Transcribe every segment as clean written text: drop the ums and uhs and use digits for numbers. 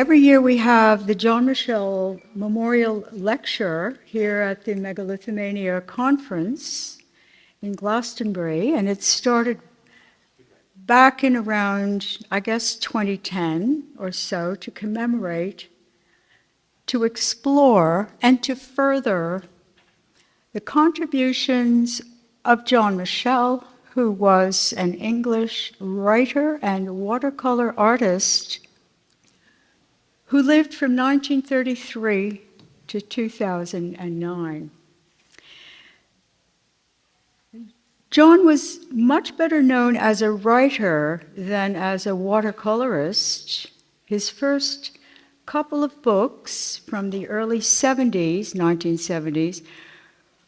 Every year we have the John Michell Memorial Lecture here at the Megalithomania Conference in Glastonbury, and it started back in around, I guess, 2010 or so to commemorate, to explore, and to further the contributions of John Michell, who was an English writer and watercolor artist who lived from 1933 to 2009. John was much better known as a writer than as a watercolorist. His first couple of books from the early 1970s,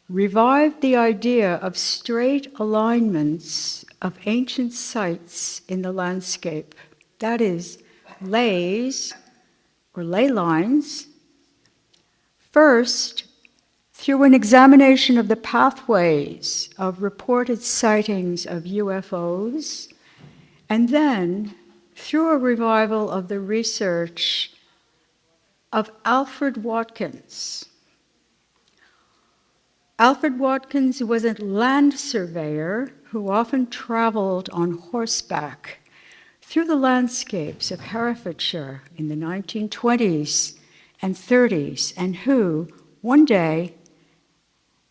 revived the idea of straight alignments of ancient sites in the landscape. That is, lays, or ley lines, first through an examination of the pathways of reported sightings of UFOs, and then through a revival of the research of Alfred Watkins. Alfred Watkins was a land surveyor who often traveled on horseback through the landscapes of Herefordshire in the 1920s and 30s, and who, one day,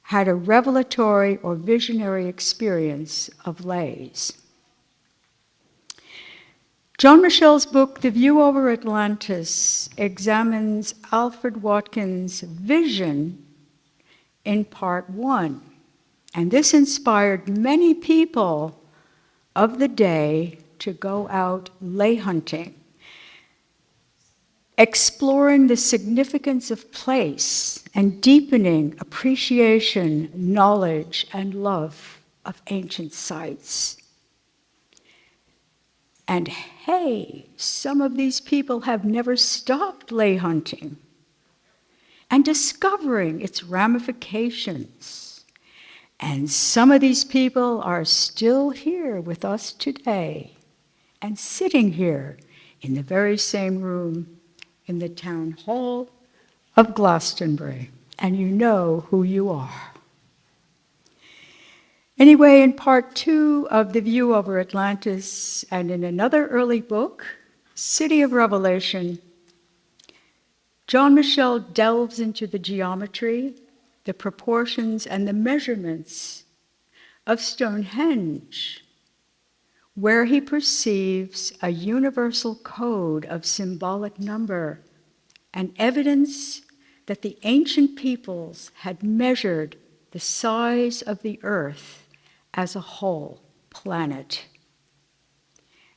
had a revelatory or visionary experience of lays. John Michell's book, The View Over Atlantis, examines Alfred Watkins' vision in part one, and this inspired many people of the day to go out lay hunting, exploring the significance of place and deepening appreciation, knowledge, and love of ancient sites. And hey, some of these people have never stopped lay hunting and discovering its ramifications. And some of these people are still here with us today and sitting here in the very same room in the town hall of Glastonbury. And you know who you are. Anyway, in part two of The View Over Atlantis, and in another early book, City of Revelation, John Michell delves into the geometry, the proportions, and the measurements of Stonehenge, where he perceives a universal code of symbolic number and evidence that the ancient peoples had measured the size of the earth as a whole planet.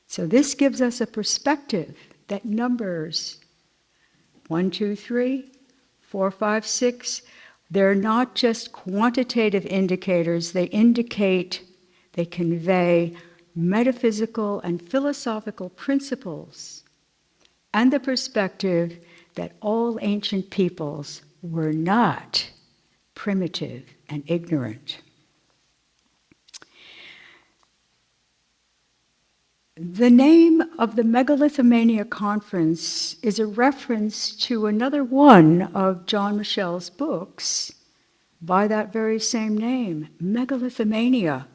So this gives us a perspective that numbers 1, 2, 3, 4, 5, 6, they're not just quantitative indicators, they convey metaphysical and philosophical principles, and the perspective that all ancient peoples were not primitive and ignorant. The name of the Megalithomania Conference is a reference to another one of John Michell's books by that very same name, Megalithomania,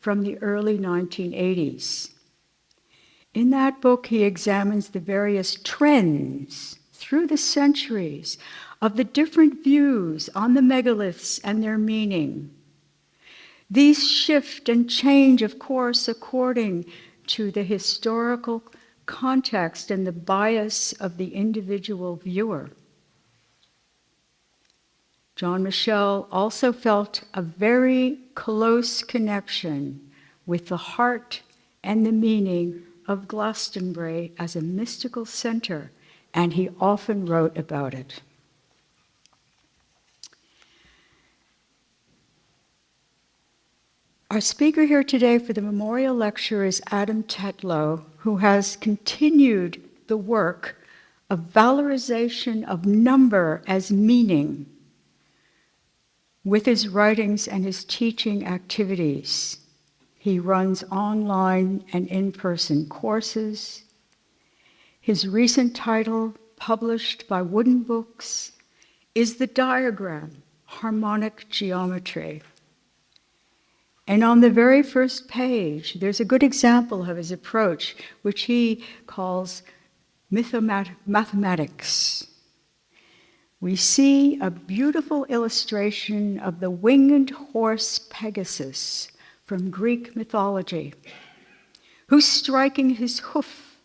from the early 1980s. In that book, he examines the various trends through the centuries of the different views on the megaliths and their meaning. These shift and change, of course, according to the historical context and the bias of the individual viewer. John Michell also felt a very close connection with the heart and the meaning of Glastonbury as a mystical center, and he often wrote about it. Our speaker here today for the memorial lecture is Adam Tetlow, who has continued the work of valorization of number as meaning with his writings and his teaching activities. He runs online and in-person courses. His recent title, published by Wooden Books, is the diagram, Harmonic Geometry. And on the very first page, there's a good example of his approach, which he calls mathematics. We see a beautiful illustration of the winged horse Pegasus from Greek mythology, who's striking his hoof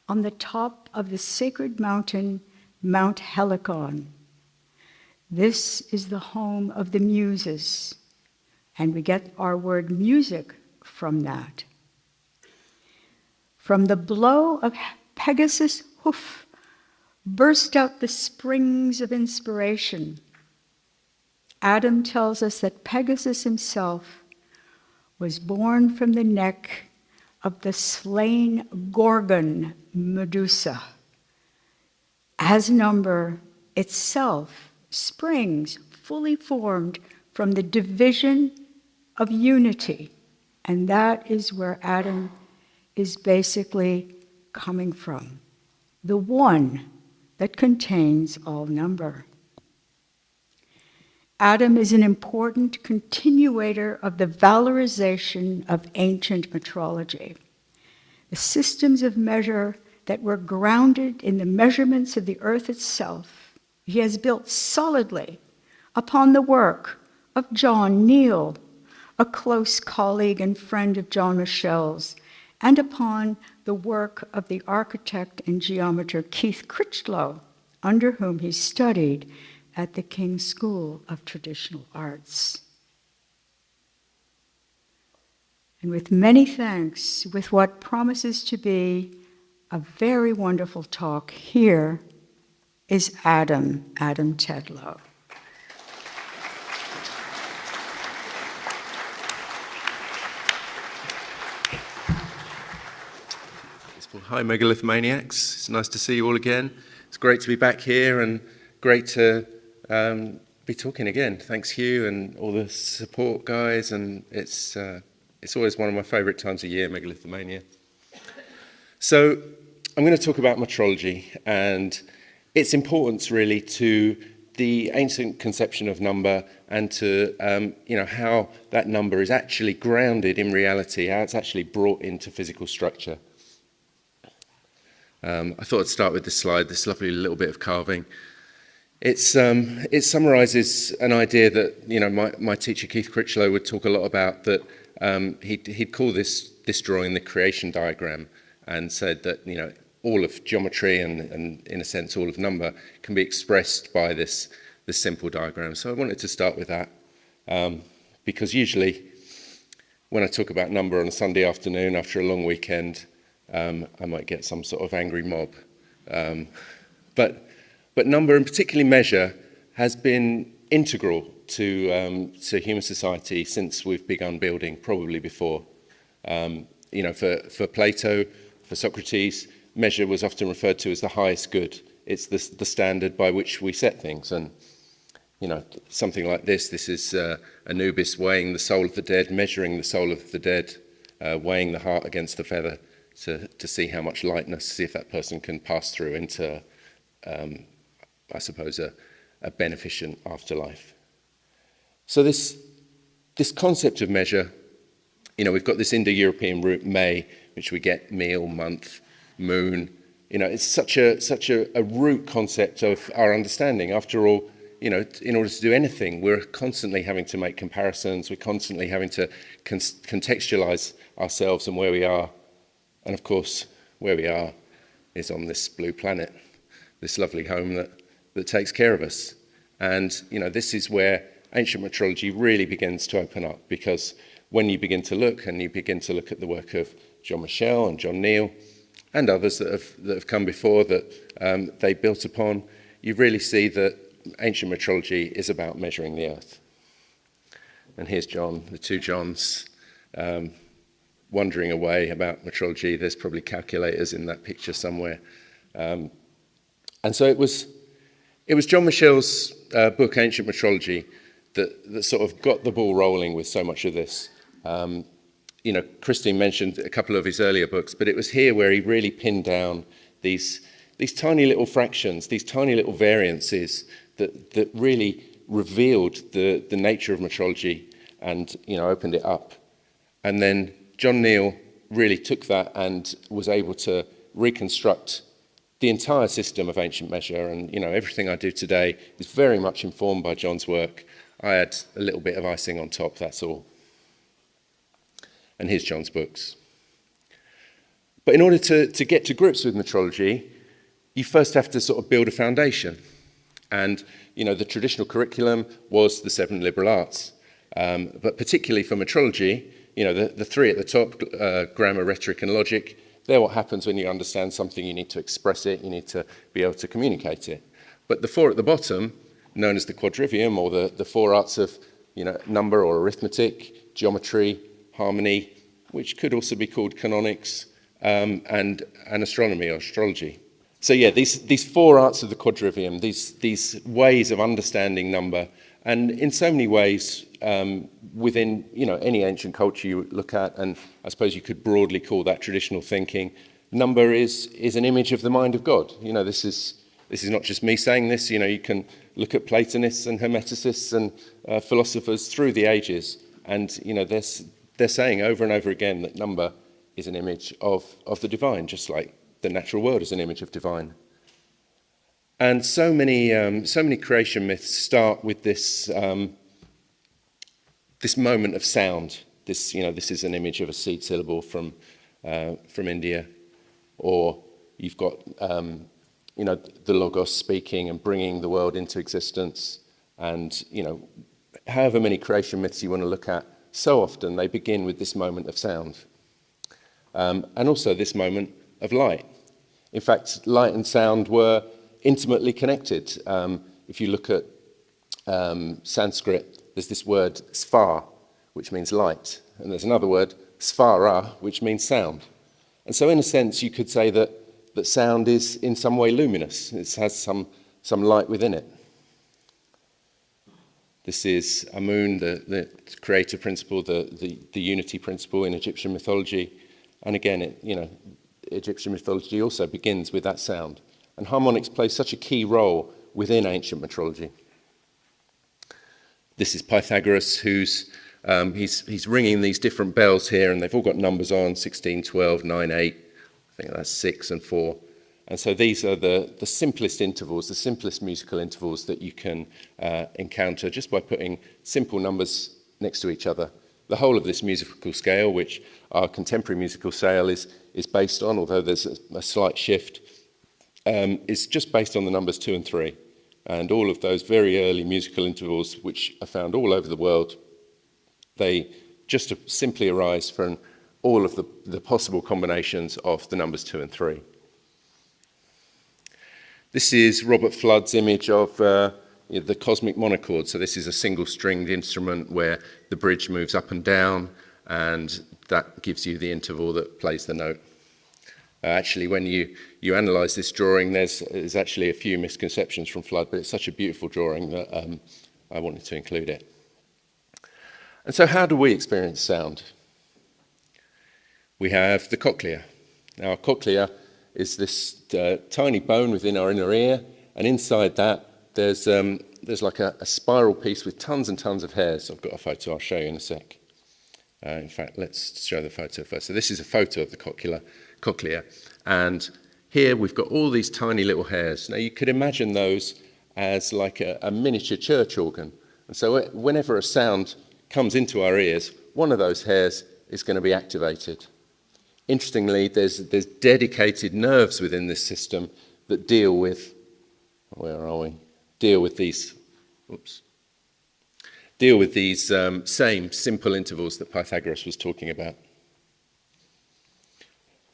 on the top of the sacred mountain, Mount Helicon. This is the home of the Muses, and we get our word music from that. From the blow of Pegasus' hoof burst out the springs of inspiration. Adam tells us that Pegasus himself was born from the neck of the slain Gorgon Medusa. As number itself springs fully formed from the division of unity, and that is where Adam is basically coming from, the one that contains all number. Adam is an important continuator of the valorization of ancient metrology, the systems of measure that were grounded in the measurements of the earth itself. He has built solidly upon the work of John Neal, a close colleague and friend of John Michell's, and upon the work of the architect and geometer Keith Critchlow, under whom he studied at the King's School of Traditional Arts. And with many thanks, with what promises to be a very wonderful talk, here is Adam Tetlow. Hi, Megalithomaniacs. It's nice to see you all again. It's great to be back here and great to be talking again. Thanks, Hugh, and all the support guys. And it's always one of my favourite times of year, Megalithomania. So I'm going to talk about metrology and its importance, really, to the ancient conception of number and to how that number is actually grounded in reality, how it's actually brought into physical structure. I thought I'd start with this slide, this lovely little bit of carving. It summarises an idea that my teacher Keith Critchlow would talk a lot about. That he'd call this drawing the creation diagram, and said that all of geometry and in a sense all of number can be expressed by this simple diagram. So I wanted to start with that because usually when I talk about number on a Sunday afternoon after a long weekend, I might get some sort of angry mob. But number, and particularly measure, has been integral to human society since we've begun building, probably before. For Plato, for Socrates, measure was often referred to as the highest good. It's the standard by which we set things. And something like this is Anubis weighing the soul of the dead, measuring the soul of the dead, weighing the heart against the feather, to see how much lightness, see if that person can pass through into, I suppose, a beneficent afterlife. So this concept of measure, we've got this Indo-European root May, which we get meal, month, moon. It's such a root concept of our understanding. After all, in order to do anything, we're constantly having to make comparisons. We're constantly having to contextualize ourselves and where we are. And of course, where we are is on this blue planet, this lovely home that takes care of us. And, this is where ancient metrology really begins to open up, because when you begin to look at the work of John Michell and John Neal and others that have come before that they built upon, you really see that ancient metrology is about measuring the earth. And here's John, the two Johns, wondering away about metrology. There's probably calculators in that picture somewhere. And so it was John Michell's book, Ancient Metrology, that sort of got the ball rolling with so much of this. Christine mentioned a couple of his earlier books, but it was here where he really pinned down these these tiny little fractions, these tiny little variances that really revealed the nature of metrology and, opened it up. And then John Neal really took that and was able to reconstruct the entire system of ancient measure. And, everything I do today is very much informed by John's work. I had a little bit of icing on top, that's all. And here's John's books. But in order to get to grips with metrology, you first have to sort of build a foundation. And, the traditional curriculum was the 7 liberal arts. But particularly for metrology, the 3 at the top, grammar, rhetoric, and logic, they're what happens when you understand something. You need to express it, you need to be able to communicate it. But the 4 at the bottom, known as the Quadrivium, or the 4 arts of number or arithmetic, geometry, harmony, which could also be called canonics, and astronomy or astrology. So yeah, these 4 arts of the Quadrivium, these ways of understanding number, and in so many ways within any ancient culture you look at, and I suppose you could broadly call that traditional thinking, number is an image of the mind of God. This is not just me saying this. You can look at Platonists and Hermeticists and philosophers through the ages, and they're saying over and over again that number is an image of the divine, just like the natural world is an image of divine. And so many creation myths start with this moment of sound. This is an image of a seed syllable from India, or you've got the Logos speaking and bringing the world into existence, and however many creation myths you want to look at, so often they begin with this moment of sound, and also this moment of light. In fact, light and sound were intimately connected. If you look at Sanskrit, there's this word sfar, which means light, and there's another word sfara, which means sound. And so in a sense you could say that sound is in some way luminous. It has some light within it. This is Amun, the creator principle, the unity principle in Egyptian mythology. And again, Egyptian mythology also begins with that sound. And harmonics play such a key role within ancient metrology. This is Pythagoras, who's he's ringing these different bells here, and they've all got numbers on: 16, 12, 9, 8. I think that's 6 and 4. And so these are the simplest intervals, the simplest musical intervals that you can encounter just by putting simple numbers next to each other. The whole of this musical scale, which our contemporary musical scale is based on, although there's a slight shift, is just based on the numbers 2 and 3. And all of those very early musical intervals, which are found all over the world, they just simply arise from all of the possible combinations of the numbers 2 and 3. This is Robert Flood's image of the cosmic monochord. So this is a single-stringed instrument where the bridge moves up and down, and that gives you the interval that plays the note. Actually, when you analyse this drawing, there's actually a few misconceptions from Flood, but it's such a beautiful drawing that I wanted to include it. And so how do we experience sound? We have the cochlea. Now, our cochlea is this tiny bone within our inner ear, and inside that there's like a spiral piece with tons and tons of hairs. I've got a photo I'll show you in a sec. In fact, let's show the photo first. So this is a photo of the cochlea, and here we've got all these tiny little hairs. Now you could imagine those as like a miniature church organ, and so whenever a sound comes into our ears, one of those hairs is going to be activated. Interestingly, there's dedicated nerves within this system that deal with these same simple intervals that Pythagoras was talking about.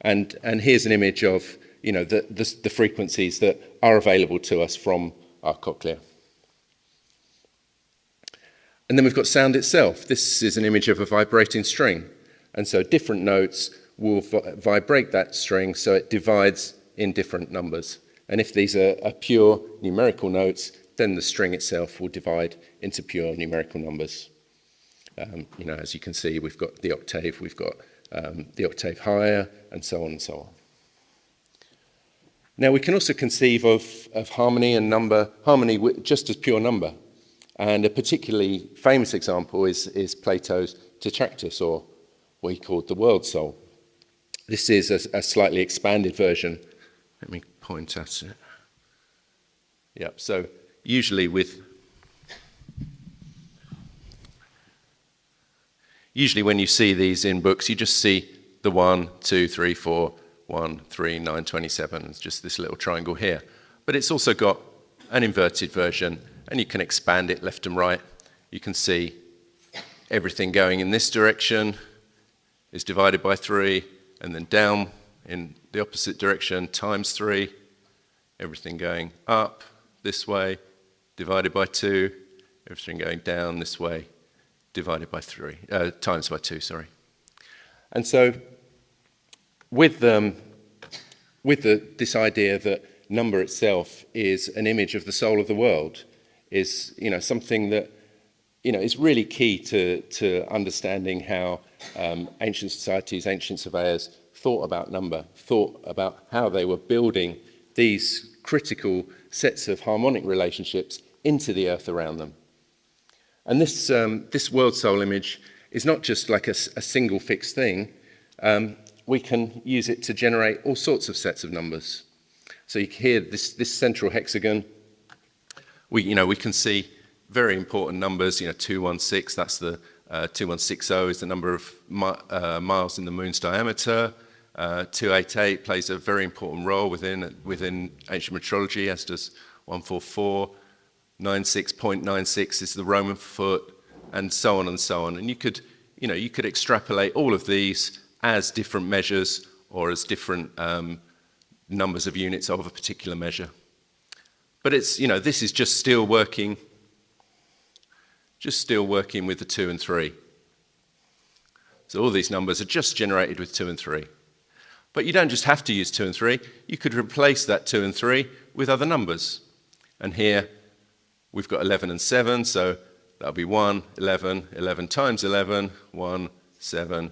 And here's an image of the frequencies that are available to us from our cochlea. And then we've got sound itself. This is an image of a vibrating string, and so different notes will vibrate that string so it divides in different numbers. And if these are pure numerical notes, then the string itself will divide into pure numerical numbers. As you can see, we've got the octave, we've got the octave higher, and so on and so on. Now, we can also conceive of harmony and number, just as pure number. And a particularly famous example is Plato's Tetractys, or what he called the world soul. This is a slightly expanded version. Let me point at it. Yep, so usually when you see these in books, you just see the 1, 2, 3, 4, 1, 3, 9, 27. It's just this little triangle here. But it's also got an inverted version, and you can expand it left and right. You can see everything going in this direction is divided by 3, and then down in the opposite direction times 3. Everything going up this way, divided by 2. Everything going down this way, divided by 3, times by 2, sorry. And so with this idea that number itself is an image of the soul of the world is, something that, is really key to understanding how ancient societies, ancient surveyors thought about number, thought about how they were building these critical sets of harmonic relationships into the earth around them. And this world soul image is not just like a single fixed thing. We can use it to generate all sorts of sets of numbers. So you can hear this central hexagon. We can see very important numbers. 216. That's the 2160 is the number of miles in the moon's diameter. 288 plays a very important role within ancient metrology, as does 144. 96.96 is the Roman foot, and so on and so on. And you could extrapolate all of these as different measures or as different numbers of units of a particular measure. But it's, this is just still working with the 2 and 3. So all these numbers are just generated with 2 and 3. But you don't just have to use 2 and 3. You could replace that 2 and 3 with other numbers. And here we've got 11 and 7, so that'll be 1, 11, 11 times 11, 1, 7,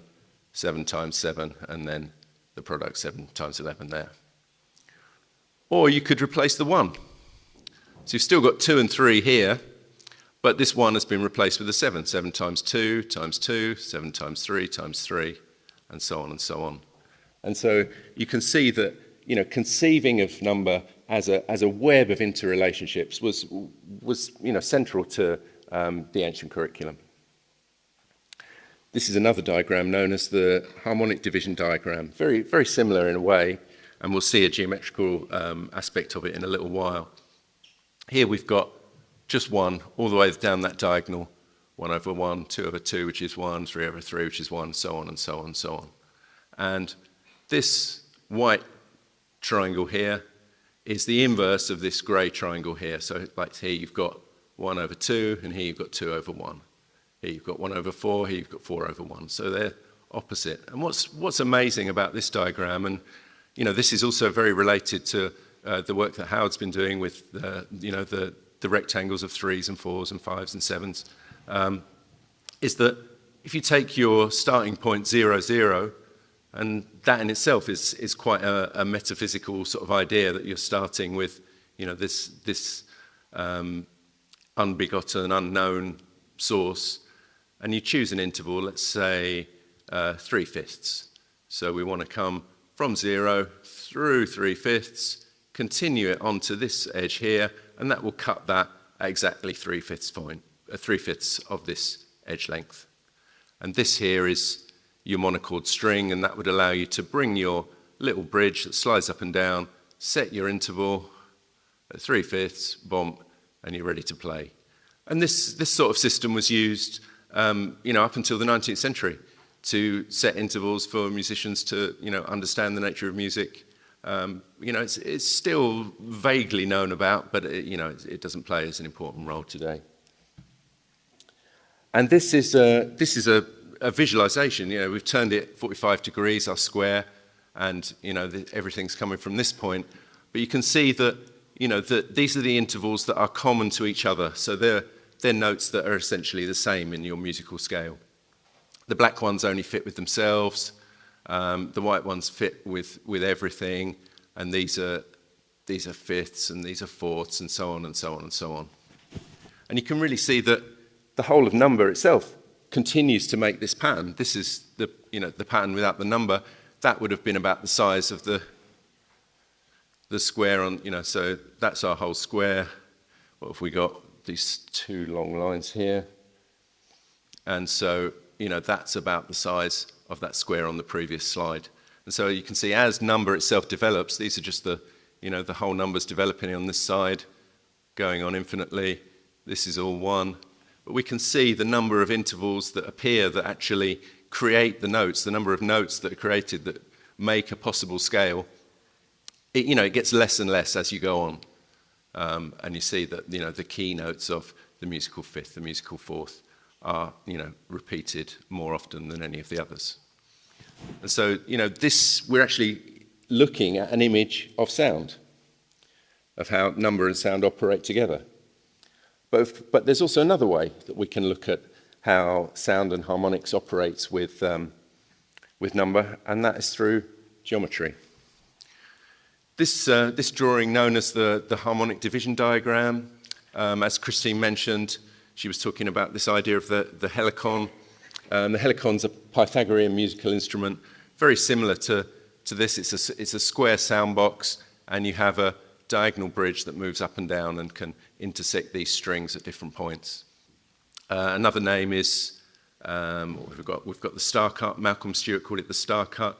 7 times 7, and then the product 7 times 11 there. Or you could replace the 1. So you've still got 2 and 3 here, but this 1 has been replaced with a 7. 7 times 2 times 2, 7 times 3, and so on and so on. And so you can see that, conceiving of number as a web of interrelationships was central to the ancient curriculum. This is another diagram known as the harmonic division diagram, very, very similar in a way, and we'll see a geometrical aspect of it in a little while. Here we've got just 1 all the way down that diagonal, 1 over 1, 2 over 2, which is 1, 3 over 3, which is 1, so on and so on and so on. And this white triangle here is the inverse of this grey triangle here. So like here you've got 1 over 2, and here you've got 2 over 1. Here you've got 1 over 4, here you've got 4 over 1. So they're opposite. And what's amazing about this diagram, and this is also very related to the work that Howard's been doing with the rectangles of 3s and 4s and 5s and 7s, is that if you take your starting point 0, 0, and that in itself is quite a metaphysical sort of idea that you're starting with, this unbegotten, unknown source, and you choose an interval, let's say 3/5. So we want to come from 0 through 3/5, continue it onto this edge here, and that will cut that at exactly 3/5 of this edge length. And this here is your monochord string, and that would allow you to bring your little bridge that slides up and down, set your interval at 3/5, bomp, and you're ready to play. And this sort of system was used, up until the 19th century to set intervals for musicians to, understand the nature of music. It's still vaguely known about, but it doesn't play as an important role today. And this is a visualization. We've turned it 45 degrees, our square, and everything's coming from this point. But you can see that that these are the intervals that are common to each other. So they're notes that are essentially the same in your musical scale. The black ones only fit with themselves. The white ones fit with everything, and these are these are fifths and these are fourths and so on and so on and so on. And you can really see that the whole of number itself continues to make this pattern. This is the pattern without the number. That would have been about the size of the square on, so that's our whole square. What have we got? These two long lines here. And so, that's about the size of that square on the previous slide. And so you can see as number itself develops, these are just the whole numbers developing on this side, going on infinitely. This is all 1. But we can see the number of intervals that appear that actually create the notes, the number of notes that are created that make a possible scale. It gets less and less as you go on. And you see that, the key notes of the musical fifth, the musical fourth are, repeated more often than any of the others. And so, we're actually looking at an image of sound, of how number and sound operate together. But there's also another way that we can look at how sound and harmonics operates with number, and that is through geometry. This drawing, known as the harmonic division diagram, as Christine mentioned, she was talking about this idea of the helicon. The helicon's a Pythagorean musical instrument, very similar to this. It's a square sound box, and you have a diagonal bridge that moves up and down and can intersect these strings at different points. Another name is, we've got the star cut. Malcolm Stewart called it the star cut.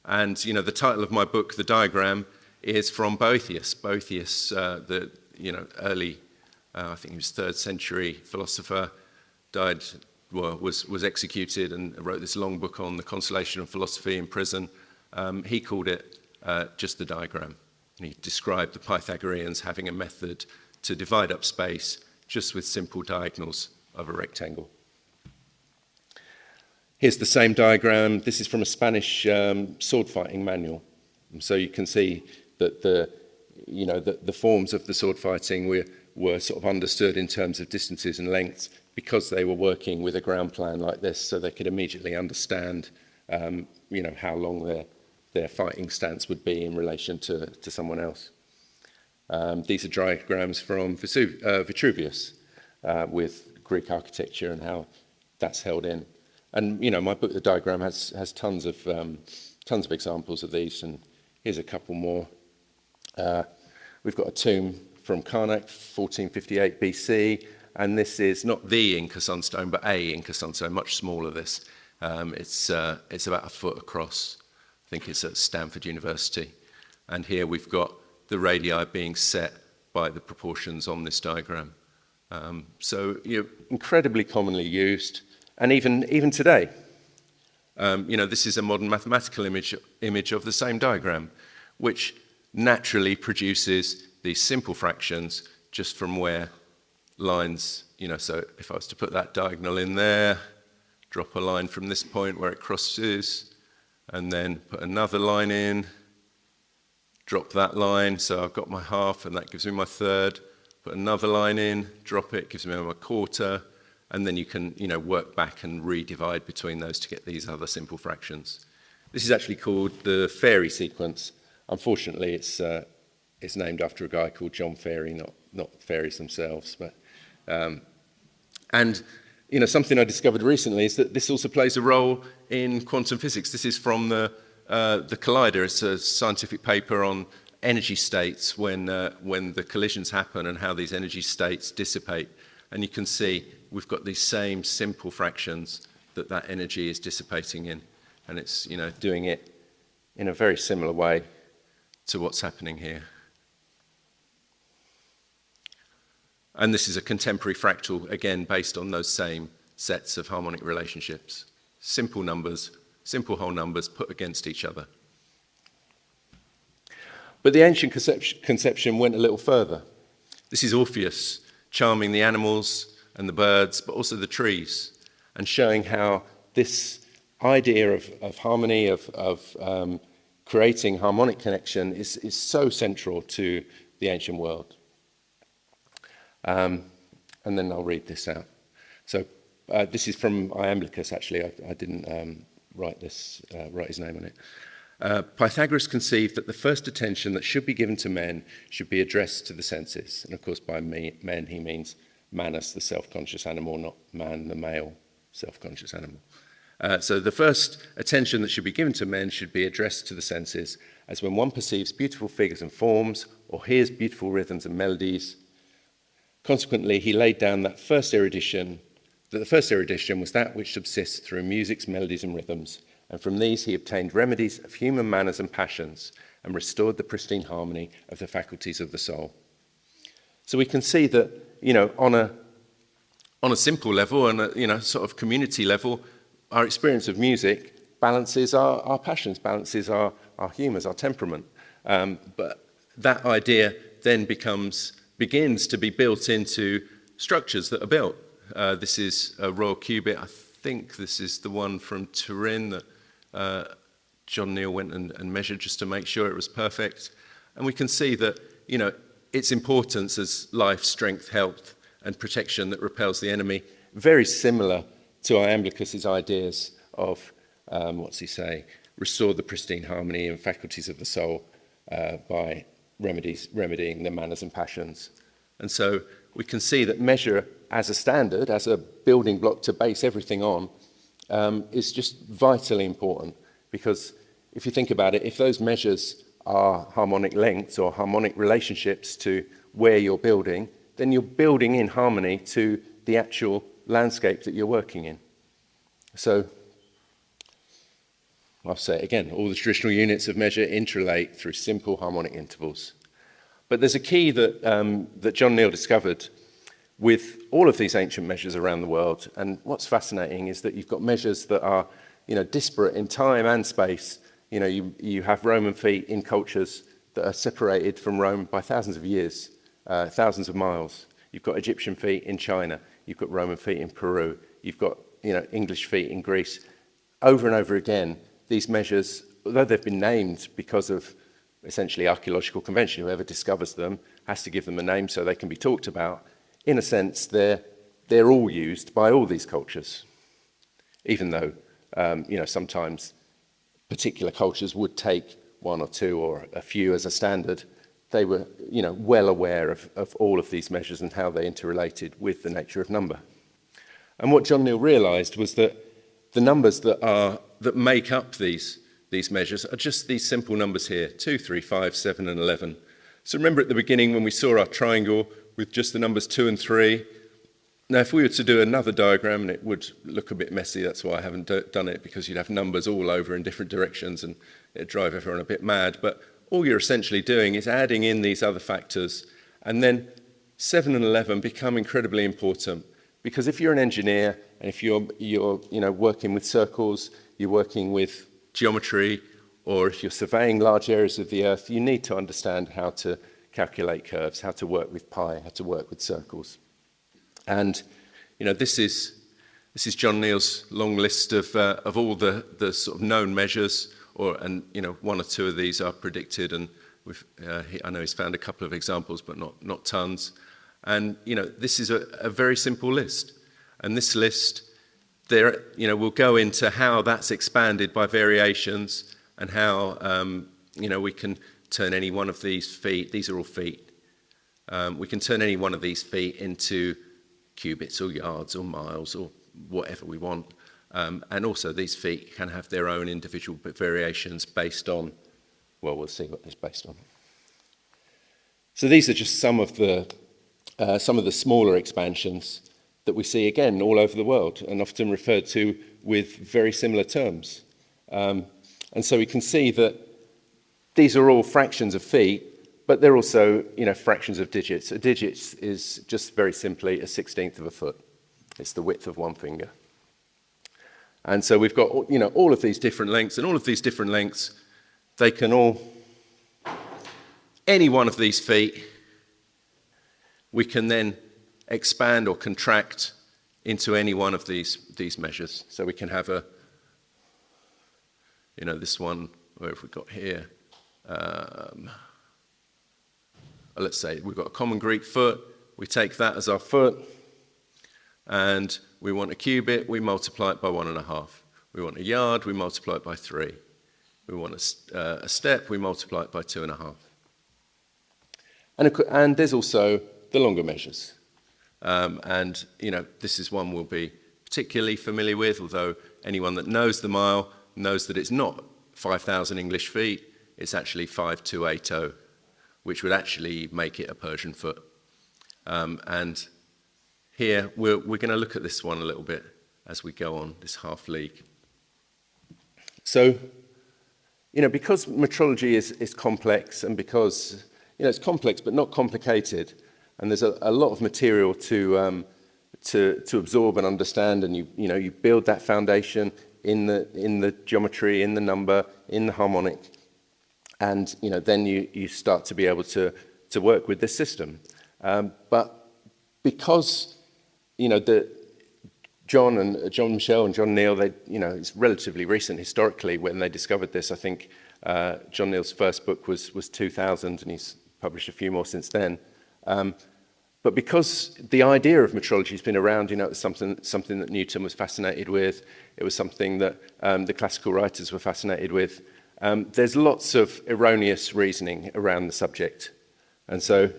And, the title of my book, The Diagram, is from Boethius. Boethius, the early, I think he was 3rd century philosopher, died, was executed and wrote this long book on the consolation of philosophy in prison. He called it just the diagram. And he described the Pythagoreans having a method to divide up space just with simple diagonals of a rectangle. Here's the same diagram. This is from a Spanish sword fighting manual. And so you can see that the forms of the sword fighting were sort of understood in terms of distances and lengths because they were working with a ground plan like this, so they could immediately understand how long their fighting stance would be in relation to someone else. These are diagrams from Vitruvius with Greek architecture and how that's held in. And my book, The Diagram, has tons of examples of these, and here's a couple more. We've got a tomb from Karnak, 1458 BC, and this is not the Inca sunstone, but a Inca sunstone, much smaller. This it's about a foot across. I think it's at Stanford University, and here we've got the radii being set by the proportions on this diagram. So incredibly commonly used. And even today, this is a modern mathematical image of the same diagram, which naturally produces these simple fractions just from where lines, so if I was to put that diagonal in there, drop a line from this point where it crosses, and then put another line in, drop that line, so I've got my half, and that gives me my third, put another line in, drop it, gives me my quarter, and then you can, work back and redivide between those to get these other simple fractions. This is actually called the fairy sequence. Unfortunately, it's named after a guy called John Fairy, not fairies themselves. But something I discovered recently is that this also plays a role in quantum physics. This is from the Collider. It's a scientific paper on energy states when the collisions happen and how these energy states dissipate. And you can see we've got these same simple fractions that energy is dissipating in. And it's, doing it in a very similar way to what's happening here. And this is a contemporary fractal, again, based on those same sets of harmonic relationships. Simple numbers, simple whole numbers put against each other. But the ancient conception went a little further. This is Orpheus charming the animals and the birds, but also the trees, and showing how this idea of harmony, of creating harmonic connection is so central to the ancient world. And then I'll read this out. So this is from Iamblichus, actually. I didn't write his name on it. Pythagoras conceived that the first attention that should be given to men should be addressed to the senses. And of course, by men, he means manus, the self-conscious animal, not man, the male self-conscious animal. So the first attention that should be given to men should be addressed to the senses, as when one perceives beautiful figures and forms, or hears beautiful rhythms and melodies. Consequently, he laid down that the first erudition was that which subsists through music's melodies and rhythms, and from these he obtained remedies of human manners and passions, and restored the pristine harmony of the faculties of the soul. So we can see that, on a simple level and a, sort of community level, our experience of music balances our passions, balances our humours, our temperament. But that idea then begins to be built into structures that are built. This is a royal cubit. I think this is the one from Turin that John Neal went and measured just to make sure it was perfect. And we can see that, its importance as life, strength, health, and protection that repels the enemy, very similar to Iamblichus's ideas of, restore the pristine harmony and faculties of the soul by remedying the manners and passions. And so we can see that measure as a standard, as a building block to base everything on, is just vitally important. Because if you think about it, if those measures are harmonic lengths or harmonic relationships to where you're building, then you're building in harmony to the actual landscape that you're working in. So, I'll say it again, all the traditional units of measure interrelate through simple harmonic intervals. But there's a key that John Neal discovered with all of these ancient measures around the world. And what's fascinating is that you've got measures that are, disparate in time and space. You have Roman feet in cultures that are separated from Rome by thousands of years, thousands of miles. You've got Egyptian feet in China. You've got Roman feet in Peru. You've got, English feet in Greece. Over and over again, these measures, although they've been named because of essentially archaeological convention, whoever discovers them has to give them a name so they can be talked about. In a sense, they're all used by all these cultures, even though, sometimes particular cultures would take one or two or a few as a standard. They were, well aware of all of these measures and how they interrelated with the nature of number. And what John Neal realised was that the numbers that make up these measures are just these simple numbers here, 2, 3, 5, 7, and 11. So remember at the beginning when we saw our triangle with just the numbers 2 and 3. Now, if we were to do another diagram, and it would look a bit messy, that's why I haven't done it, because you'd have numbers all over in different directions and it'd drive everyone a bit mad. But all you're essentially doing is adding in these other factors, and then 7 and 11 become incredibly important. Because if you're an engineer, and if you're working with circles, you're working with geometry, or if you're surveying large areas of the earth, you need to understand how to calculate curves, how to work with pi, how to work with circles. And this is John Neal's long list of all the sort of known measures, and one or two of these are predicted, and I know he's found a couple of examples, but not tons. And this is a very simple list, and this list there will go into how that's expanded by variations, and how we can turn any one of these feet. These are all feet. We can turn any one of these feet into cubits or yards or miles or whatever we want. And also these feet can have their own individual variations based on, well, we'll see what it's based on. So these are just some of the smaller expansions that we see again all over the world and often referred to with very similar terms. And so we can see that these are all fractions of feet, but they're also, fractions of digits. A digit is just very simply a 16th of a foot. It's the width of one finger. And so we've got, all of these different lengths, and all of these different lengths, they can all, any one of these feet, we can then expand or contract into any one of these measures. So we can have this one, where have we got here? Let's say we've got a common Greek foot, we take that as our foot, and we want a cubit, we multiply it by 1.5. We want a yard, we multiply it by 3. we want a step, we multiply it by 2.5. And there's also the longer measures. And, this is one we'll be particularly familiar with, although anyone that knows the mile knows that it's not 5,000 English feet, it's actually 5280, which would actually make it a Persian foot. And here we're going to look at this one a little bit as we go on, this half league. So, because metrology is complex, and because, it's complex but not complicated, and there's a lot of material to absorb and understand, and you build that foundation in the geometry, in the number, in the harmonic, and then you start to be able to work with this system. But because John Michell and John Neal, it's relatively recent historically when they discovered this. I think John Neal's first book was 2000, and he's published a few more since then. But because the idea of metrology has been around, it was something that Newton was fascinated with. It was something that the classical writers were fascinated with. There's lots of erroneous reasoning around the subject, and so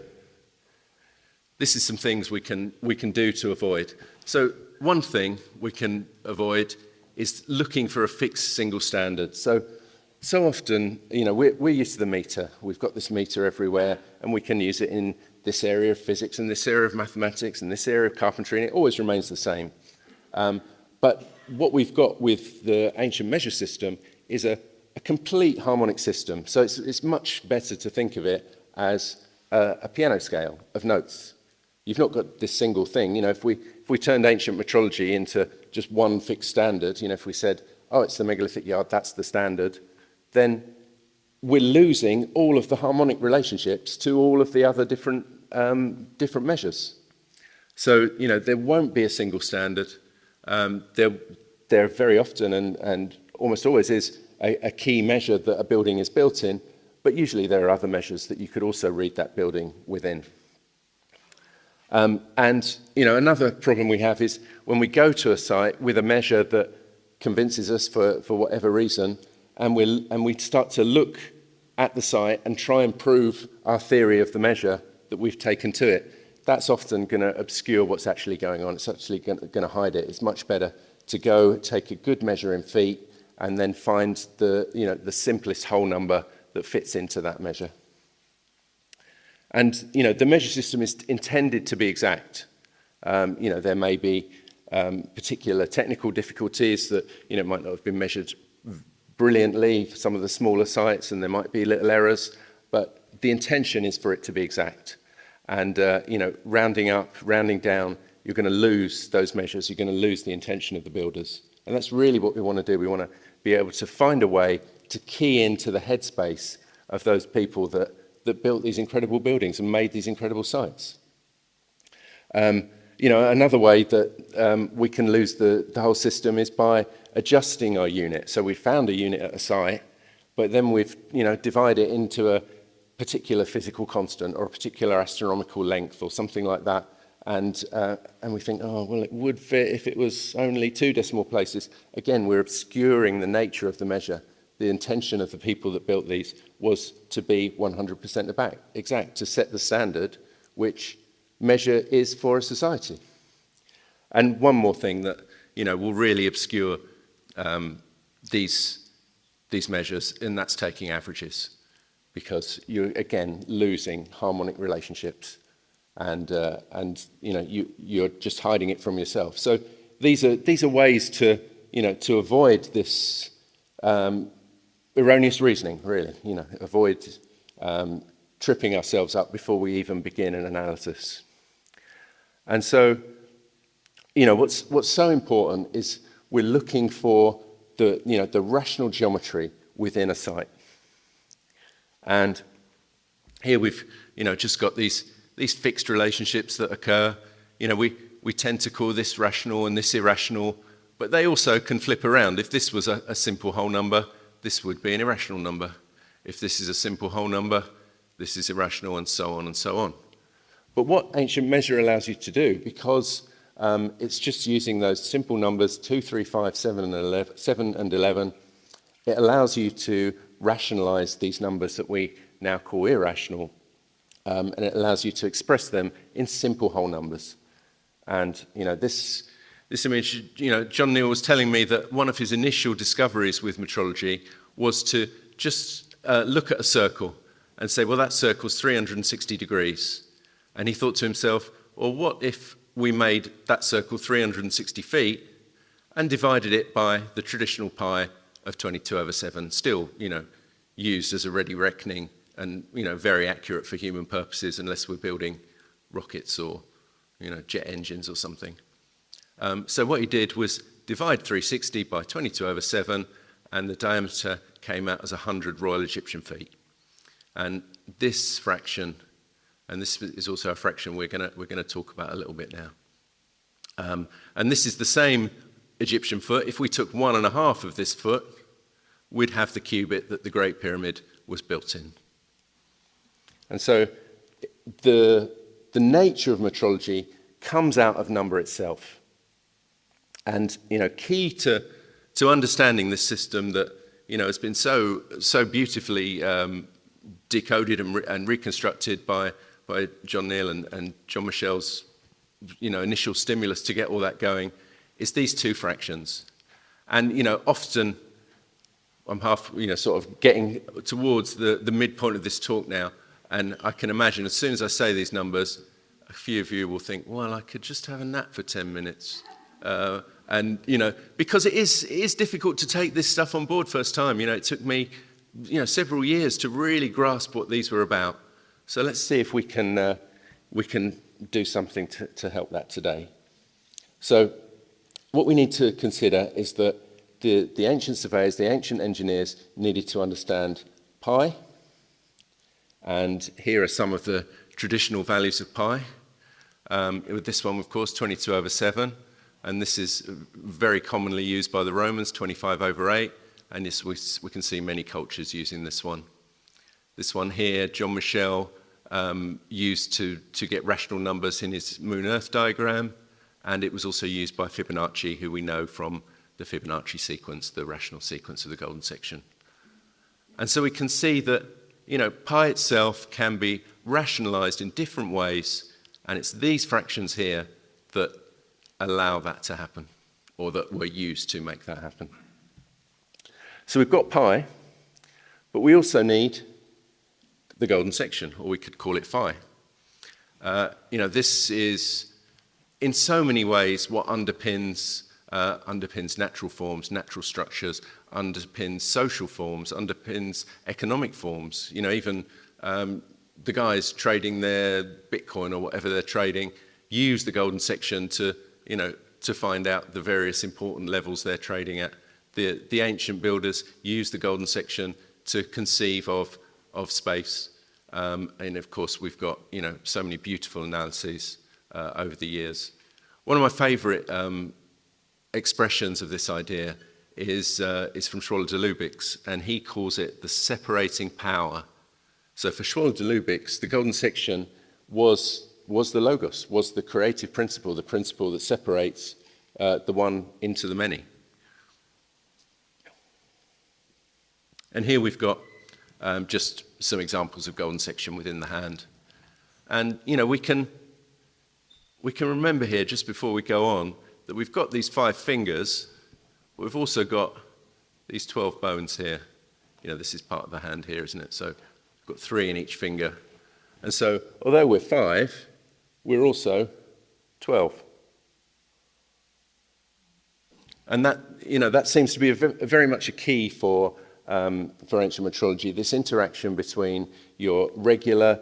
this is some things we can do to avoid. So one thing we can avoid is looking for a fixed single standard. So often, we're used to the meter. We've got this meter everywhere, and we can use it in this area of physics and this area of mathematics and this area of carpentry, and it always remains the same. But what we've got with the ancient measure system is a complete harmonic system. So it's much better to think of it as a piano scale of notes. You've not got this single thing. If we turned ancient metrology into just one fixed standard, if we said, oh, it's the megalithic yard, that's the standard, then we're losing all of the harmonic relationships to all of the other different measures. So, there won't be a single standard. There very often and almost always is a key measure that a building is built in, but usually there are other measures that you could also read that building within. And another problem we have is when we go to a site with a measure that convinces us for whatever reason, and we start to look at the site and try and prove our theory of the measure that we've taken to it, that's often going to obscure what's actually going on. It's actually going to hide it. It's much better to go take a good measure in feet and then find the simplest whole number that fits into that measure. And the measure system is intended to be exact. There may be particular technical difficulties that might not have been measured brilliantly for some of the smaller sites, and there might be little errors, but the intention is for it to be exact. And rounding up, rounding down, you're going to lose those measures. You're going to lose the intention of the builders, and that's really what we want to do. We want to be able to find a way to key into the headspace of those people that built these incredible buildings and made these incredible sites. Another way that we can lose the whole system is by adjusting our unit. So we found a unit at a site, but then we've divided it into a particular physical constant or a particular astronomical length or something like that, and we think, oh well, it would fit if it was only 2 decimal places. Again, we're obscuring the nature of the measure. The intention of the people that built these was to be 100% exact, to set the standard which measure is for a society. And one more thing that will really obscure these measures, and that's taking averages, because you're again losing harmonic relationships, and you're just hiding it from yourself. So these are ways to avoid this erroneous reasoning, really. Avoid tripping ourselves up before we even begin an analysis. And so, what's so important is we're looking for the rational geometry within a site. And here we've just got these fixed relationships that occur. We tend to call this rational and this irrational, but they also can flip around. If this was a simple whole number, this would be an irrational number. If this is a simple whole number, this is irrational, and so on and so on. But what ancient measure allows you to do, because it's just using those simple numbers 2, 3, 5, 7 and 11, it allows you to rationalize these numbers that we now call irrational, and it allows you to express them in simple whole numbers. And, this image, John Neal was telling me that one of his initial discoveries with metrology was to just look at a circle and say, well, that circle's 360 degrees. And he thought to himself, well, what if we made that circle 360 feet and divided it by the traditional pi of 22/7, still, used as a ready reckoning and, very accurate for human purposes unless we're building rockets or, jet engines or something. So what he did was divide 360 by 22/7, and the diameter came out as 100 Royal Egyptian feet. And this fraction, and this is also a fraction we're going to talk about a little bit now. And this is the same Egyptian foot. If we took 1.5 of this foot, we'd have the cubit that the Great Pyramid was built in. And so the nature of metrology comes out of number itself. And, key to understanding this system that, has been so beautifully decoded and reconstructed by John Neal and John Michell's, initial stimulus to get all that going, is these two fractions. And, often I'm half, sort of getting towards the midpoint of this talk now, and I can imagine as soon as I say these numbers, a few of you will think, well, I could just have a nap for 10 minutes. And, because it is difficult to take this stuff on board first time. It took me, several years to really grasp what these were about. So let's see if we can do something to help that today. So what we need to consider is that the ancient surveyors, the ancient engineers needed to understand pi. And here are some of the traditional values of pi. With this one, of course, 22/7. And this is very commonly used by the Romans, 25/8. And this, we can see many cultures using this one. This one here, John Michell used to get rational numbers in his moon-earth diagram. And it was also used by Fibonacci, who we know from the Fibonacci sequence, the rational sequence of the golden section. And so we can see that, pi itself can be rationalized in different ways. And it's these fractions here that allow that to happen, or that were used to make that happen. So we've got pi, but we also need the golden section, or we could call it phi. This is, in so many ways, what underpins natural forms, natural structures, underpins social forms, underpins economic forms. Even the guys trading their Bitcoin or whatever they're trading use the golden section to find out the various important levels they're trading at. The ancient builders used the golden section to conceive of space. And of course, we've got, so many beautiful analyses over the years. One of my favorite expressions of this idea is from Schwaller-de-Lubicz, and he calls it the separating power. So for Schwaller-de-Lubicz, the golden section was the logos, was the creative principle, the principle that separates the one into the many. And here we've got just some examples of golden section within the hand. And, we can remember here, just before we go on, that we've got these 5 fingers, but we've also got these 12 bones here. This is part of the hand here, isn't it? So we've got 3 in each finger. And so, although we're 5, we're also 12. And that seems to be very much a key for ancient metrology, this interaction between your regular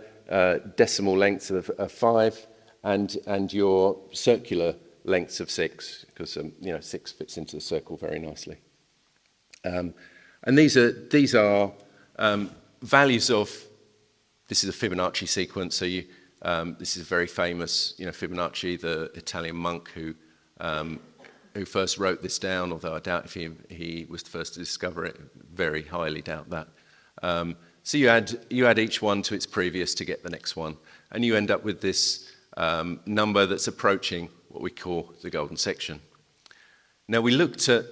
decimal lengths of 5 and your circular lengths of 6, because 6 fits into the circle very nicely. And these are values of, this is a Fibonacci sequence. So this is a very famous, Fibonacci, the Italian monk who first wrote this down, although I doubt if he was the first to discover it. Very highly doubt that. So you add each one to its previous to get the next one, and you end up with this number that's approaching what we call the golden section. Now we looked at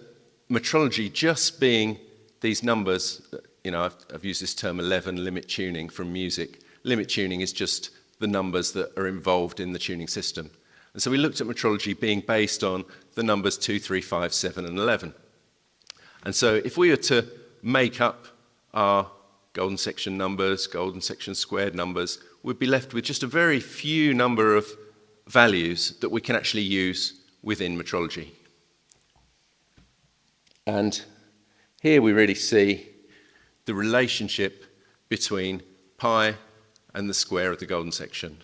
metrology just being these numbers, I've used this term 11, limit tuning, from music. Limit tuning is just the numbers that are involved in the tuning system. And so we looked at metrology being based on the numbers 2, 3, 5, 7, and 11. And so if we were to make up our golden section numbers, golden section squared numbers, we'd be left with just a very few number of values that we can actually use within metrology. And here we really see the relationship between pi and the square of the golden section.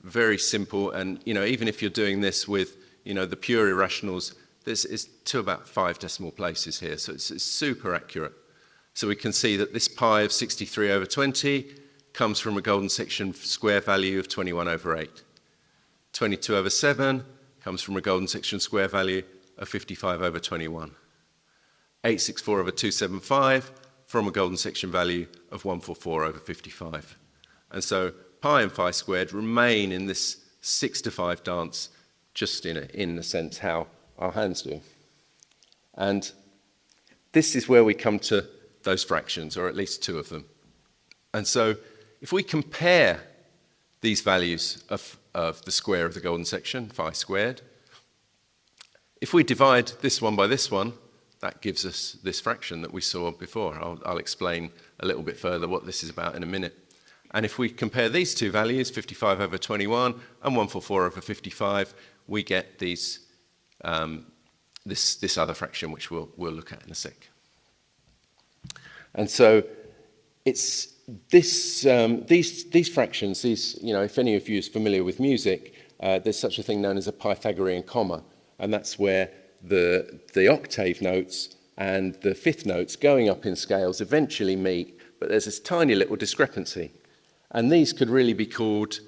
Very simple, and even if you're doing this with the pure irrationals, this is to about 5 decimal places here, so it's super accurate. So we can see that this pi of 63 over 20 comes from a golden section square value of 21 over 8. 22 over 7 comes from a golden section square value of 55 over 21. 864 over 275 from a golden section value of 144 over 55. And so pi and phi squared remain in this 6 to 5 dance, just in a sense how our hands do. And this is where we come to those fractions, or at least 2 of them. And so if we compare these values of the square of the golden section, phi squared, if we divide this one by this one, that gives us this fraction that we saw before. I'll explain a little bit further what this is about in a minute. And if we compare these 2 values, 55 over 21 and 144 over 55, we get these, this other fraction, which we'll look at in a sec. And so it's these fractions, if any of you is familiar with music, there's such a thing known as a Pythagorean comma, and that's where the octave notes and the fifth notes going up in scales eventually meet, but there's this tiny little discrepancy. And these could really be called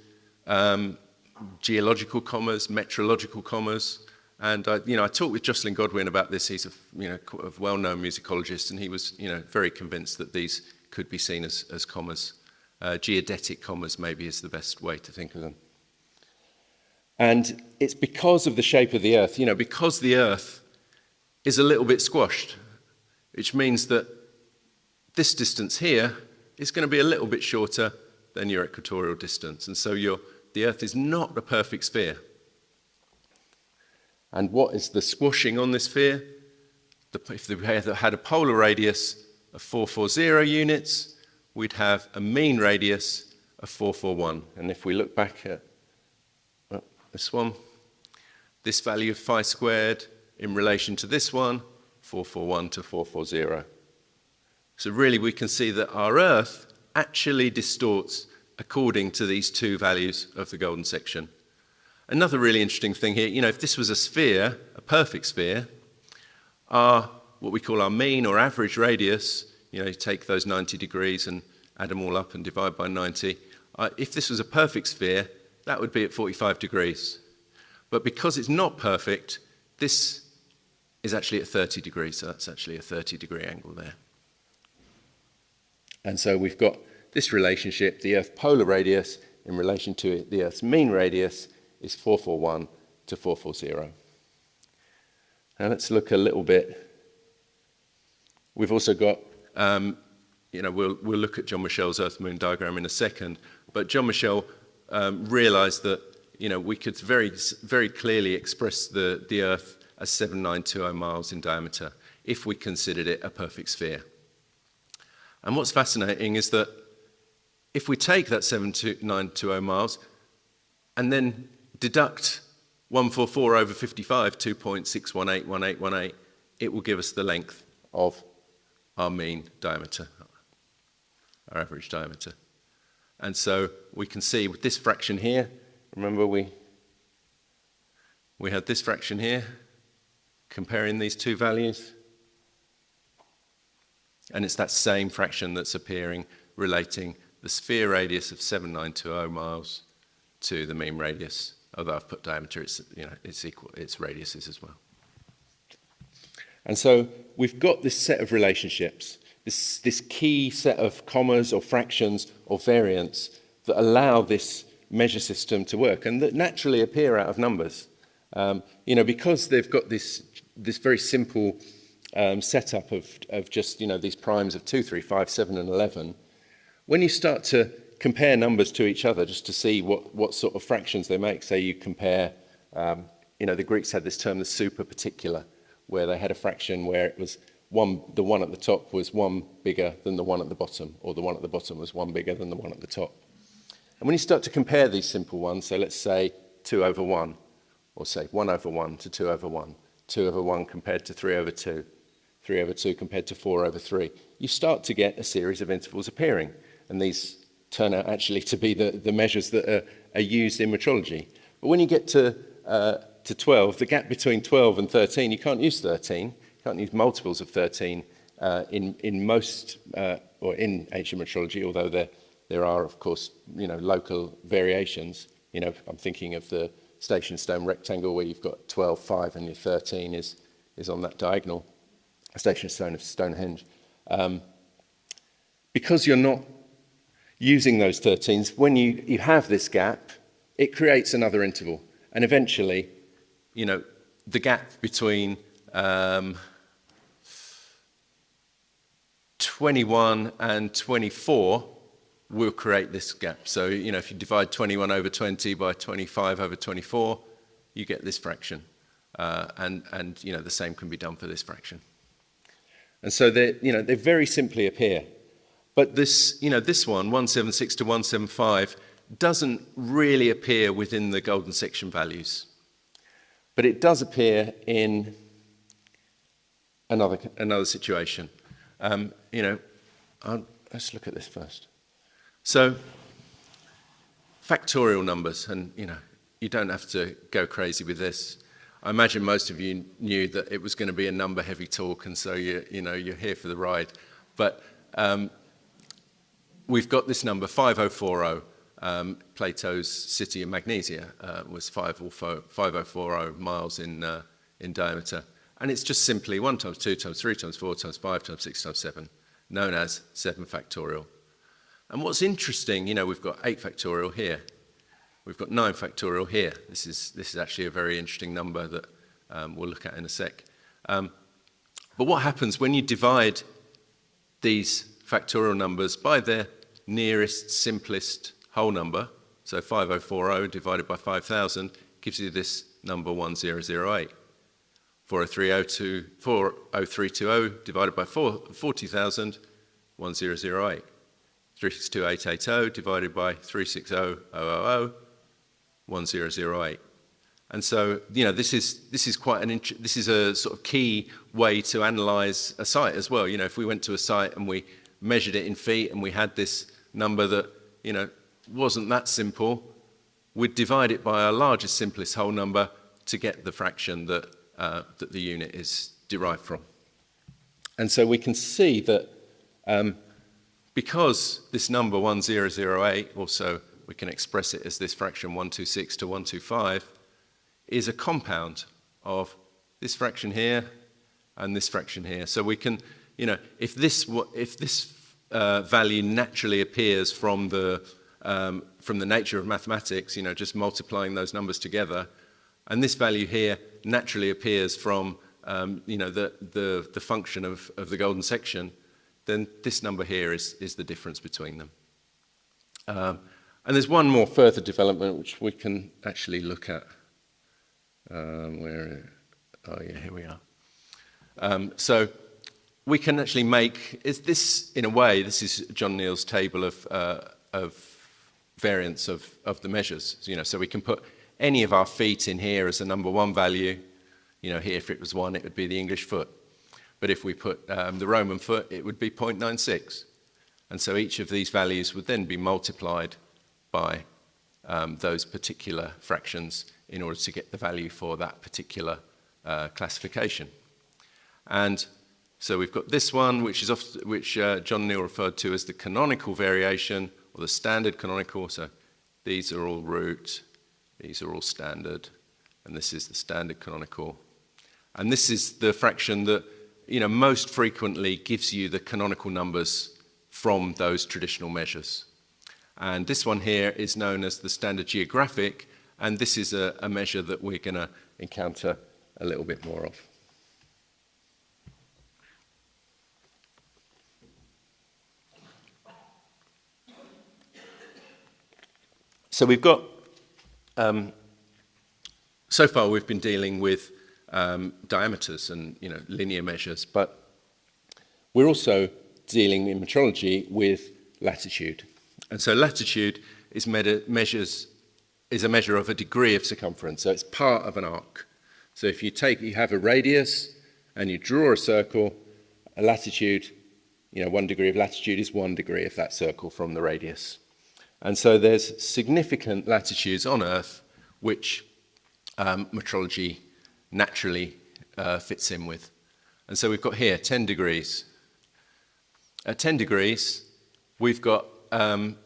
geological commas, metrological commas. And I talked with Jocelyn Godwin about this. He's a well-known musicologist, and he was very convinced that these could be seen as commas. Geodetic commas maybe is the best way to think of them. And it's because of the shape of the Earth, because the Earth is a little bit squashed, which means that this distance here is going to be a little bit shorter than your equatorial distance. And so the Earth is not a perfect sphere. And what is the squashing on this sphere? If we had a polar radius of 440 units, we'd have a mean radius of 441. And if we look back at this one, this value of phi squared in relation to this one, 441 to 440. So really we can see that our Earth actually distorts according to these 2 values of the golden section. Another really interesting thing here, if this was a sphere, a perfect sphere, what we call our mean or average radius, you take those 90 degrees and add them all up and divide by 90. If this was a perfect sphere, that would be at 45 degrees. But because it's not perfect, this is actually at 30 degrees, so that's actually a 30-degree angle there. And so we've got this relationship, the Earth polar radius in relation to the Earth's mean radius is 441 to 440. Now let's look a little bit. We've also got, we'll look at John Michell's Earth-Moon diagram in a second, but John Michell realized that we could very, very clearly express the Earth as 7920 miles in diameter if we considered it a perfect sphere. And what's fascinating is that if we take that 7920 miles and then deduct 144 over 55, 2.6181818, it will give us the length of our mean diameter, our average diameter. And so we can see with this fraction here, remember we had this fraction here, comparing these 2 values. And it's that same fraction that's appearing, relating the sphere radius of 7920 miles to the mean radius. Although I've put diameter, it's equal, its radiuses as well. And so we've got this set of relationships, this key set of commas or fractions or variants that allow this measure system to work and that naturally appear out of numbers. Because they've got this very simple setup of just, these primes of 2, 3, 5, 7, and 11, when you start to compare numbers to each other just to see what sort of fractions they make, say you compare, the Greeks had this term, the superparticular, where they had a fraction where it was the one at the top was one bigger than the one at the bottom, or the one at the bottom was one bigger than the one at the top. And when you start to compare these simple ones, so let's say 2 over 1, or say 1 over 1 to 2 over 1, 2 over 1 compared to 3 over 2, 3 over 2 compared to 4 over 3, you start to get a series of intervals appearing. And these turn out actually to be the measures that are used in metrology. But when you get to 12, the gap between 12 and 13, you can't use 13, you can't use multiples of 13 in most, or in ancient metrology, although there are, of course, local variations. I'm thinking of the station stone rectangle where you've got 12, 5, and your 13 is on that diagonal, a station stone of Stonehenge. Because you're not using those 13s, when you have this gap, it creates another interval. And eventually, the gap between 21 and 24 will create this gap. So, if you divide 21 over 20 by 25 over 24, you get this fraction. And the same can be done for this fraction. And so they very simply appear. But this one, 176 to 175, doesn't really appear within the golden section values. But it does appear in another situation. Let's look at this first. So, factorial numbers, and you don't have to go crazy with this. I imagine most of you knew that it was going to be a number-heavy talk, and so you're here for the ride. But we've got this number 5040. Plato's city of Magnesia was 5040 miles in diameter, and it's just simply 1 times 2 times 3 times 4 times 5 times 6 times 7, known as 7 factorial. And what's interesting, we've got 8 factorial here. We've got 9 factorial here. This is actually a very interesting number that we'll look at in a sec. But what happens when you divide these factorial numbers by their nearest, simplest whole number? So 5040 divided by 5000 gives you this number 1008. 40320 divided by 40,000, 1008. 362880 divided by 360000, 1008. And so, this is quite this is a sort of key way to analyze a site as well. If we went to a site and we measured it in feet and we had this number that, wasn't that simple, we'd divide it by our largest, simplest whole number to get the fraction that the unit is derived from. And so we can see that because this number 1008, also we can express it as this fraction 126 to 125, is a compound of this fraction here and this fraction here. So we can, if this value naturally appears from the nature of mathematics, just multiplying those numbers together, and this value here naturally appears from the function of the golden section, then this number here is the difference between them. And there's one more further development which we can actually look at. Here we are. So we can actually make, this is John Neal's table of variance of the measures. So we can put any of our feet in here as a number 1 value. Here, if it was 1, it would be the English foot. But if we put the Roman foot, it would be 0.96. And so each of these values would then be multiplied by those particular fractions in order to get the value for that particular classification. And so we've got this one, which John Neal referred to as the canonical variation, or the standard canonical. So these are all root, these are all standard, and this is the standard canonical. And this is the fraction that most frequently gives you the canonical numbers from those traditional measures. And this one here is known as the standard geographic, and this is a measure that we're going to encounter a little bit more of. So we've got, so far we've been dealing with diameters and linear measures, but we're also dealing in metrology with latitude. And so latitude is a measure of a degree of circumference, so it's part of an arc. So if you have a radius and you draw a circle, a latitude, 1 degree of latitude is 1 degree of that circle from the radius. And so there's significant latitudes on Earth which metrology naturally fits in with. And so we've got here 10 degrees. At 10 degrees, we've got the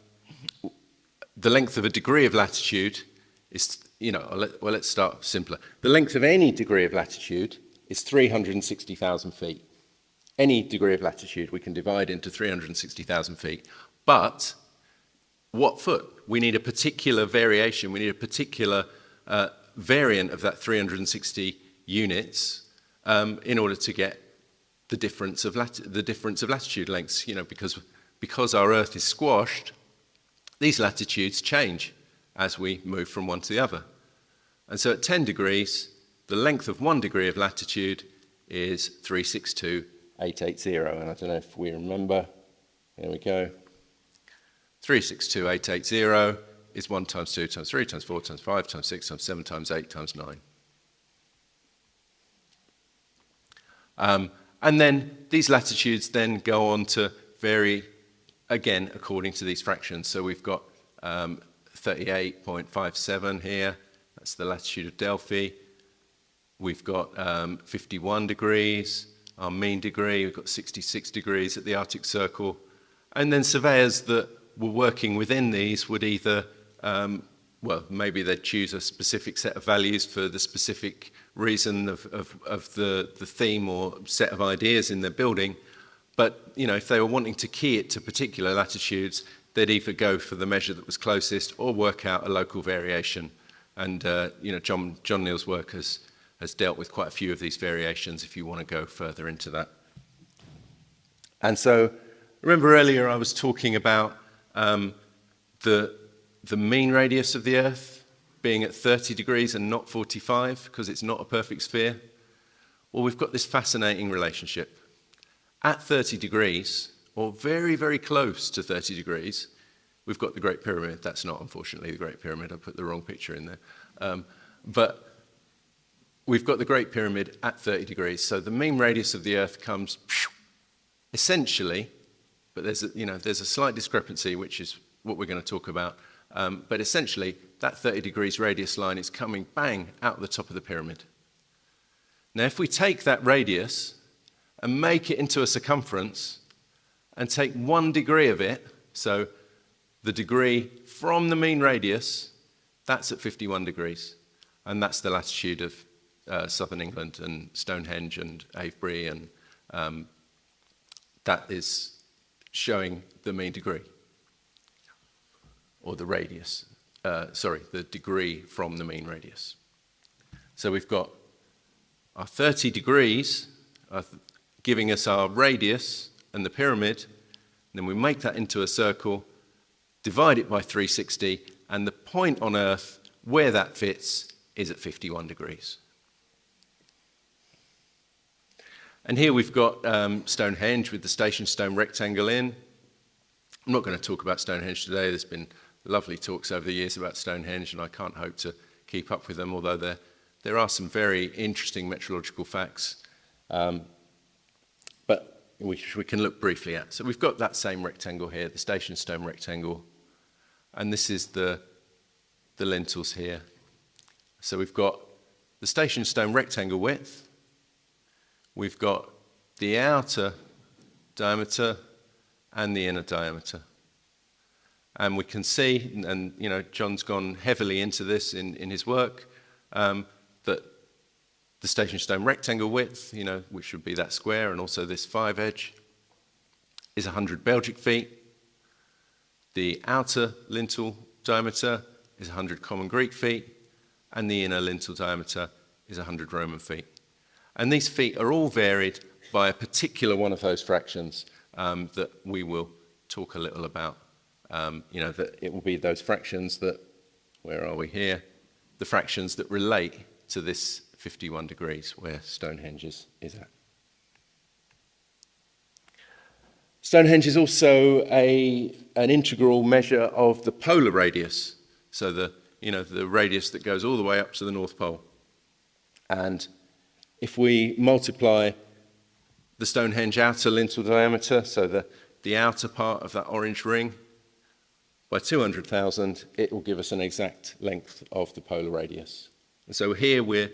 length of a degree of latitude is, let's start simpler. The length of any degree of latitude is 360,000 feet. Any degree of latitude we can divide into 360,000 feet. But what foot? We need a particular variation. We need a particular variant of that 360 units in order to get the difference of latitude lengths. Because our Earth is squashed, these latitudes change as we move from one to the other. And so at 10 degrees, the length of 1 degree of latitude is 362,880. And I don't know if we remember. There we go. 362,880 is 1 times 2 times 3 times 4 times 5 times 6 times 7 times 8 times 9. And then these latitudes then go on to vary again according to these fractions. So we've got 38.57 here. That's the latitude of Delphi. We've got 51 degrees, our mean degree. We've got 66 degrees at the Arctic Circle. And then surveyors that were working within these would either, maybe they'd choose a specific set of values for the specific reason of the theme or set of ideas in their building. But, if they were wanting to key it to particular latitudes, they'd either go for the measure that was closest or work out a local variation. And, John Neal's work has dealt with quite a few of these variations if you want to go further into that. And so, remember earlier I was talking about the mean radius of the Earth being at 30 degrees and not 45 because it's not a perfect sphere? Well, we've got this fascinating relationship. At 30 degrees, or very, very close to 30 degrees, we've got the Great Pyramid. That's not, unfortunately, the Great Pyramid. I put the wrong picture in there. But we've got the Great Pyramid at 30 degrees. So the mean radius of the Earth comes essentially, but there's a slight discrepancy, which is what we're going to talk about. But essentially, that 30 degrees radius line is coming bang out the top of the pyramid. Now, if we take that radius and make it into a circumference and take 1 degree of it, so the degree from the mean radius, that's at 51 degrees. And that's the latitude of southern England and Stonehenge and Avebury, and that is showing the mean degree, or the radius, the degree from the mean radius. So we've got our 30 degrees giving us our radius and the pyramid, and then we make that into a circle, divide it by 360, and the point on Earth where that fits is at 51 degrees. And here we've got Stonehenge with the station stone rectangle in. I'm not going to talk about Stonehenge today. There's been lovely talks over the years about Stonehenge, and I can't hope to keep up with them, although there are some very interesting metrological facts, but which we can look briefly at. So we've got that same rectangle here, the station stone rectangle, and this is the lintels here. So we've got the station stone rectangle width, we've got the outer diameter and the inner diameter. And we can see, and John's gone heavily into this in his work, that the station stone rectangle width, which would be that square, and also this 5 edge, is 100 Belgic feet. The outer lintel diameter is 100 common Greek feet, and the inner lintel diameter is 100 Roman feet. And these feet are all varied by a particular one of those fractions that we will talk a little about. That it will be those fractions that where are we here? The fractions that relate to this 51 degrees where Stonehenge is at. Stonehenge is also an integral measure of the polar radius, so the radius that goes all the way up to the North Pole. And if we multiply the Stonehenge outer lintel diameter, so the outer part of that orange ring, by 200,000, it will give us an exact length of the polar radius. And so here we're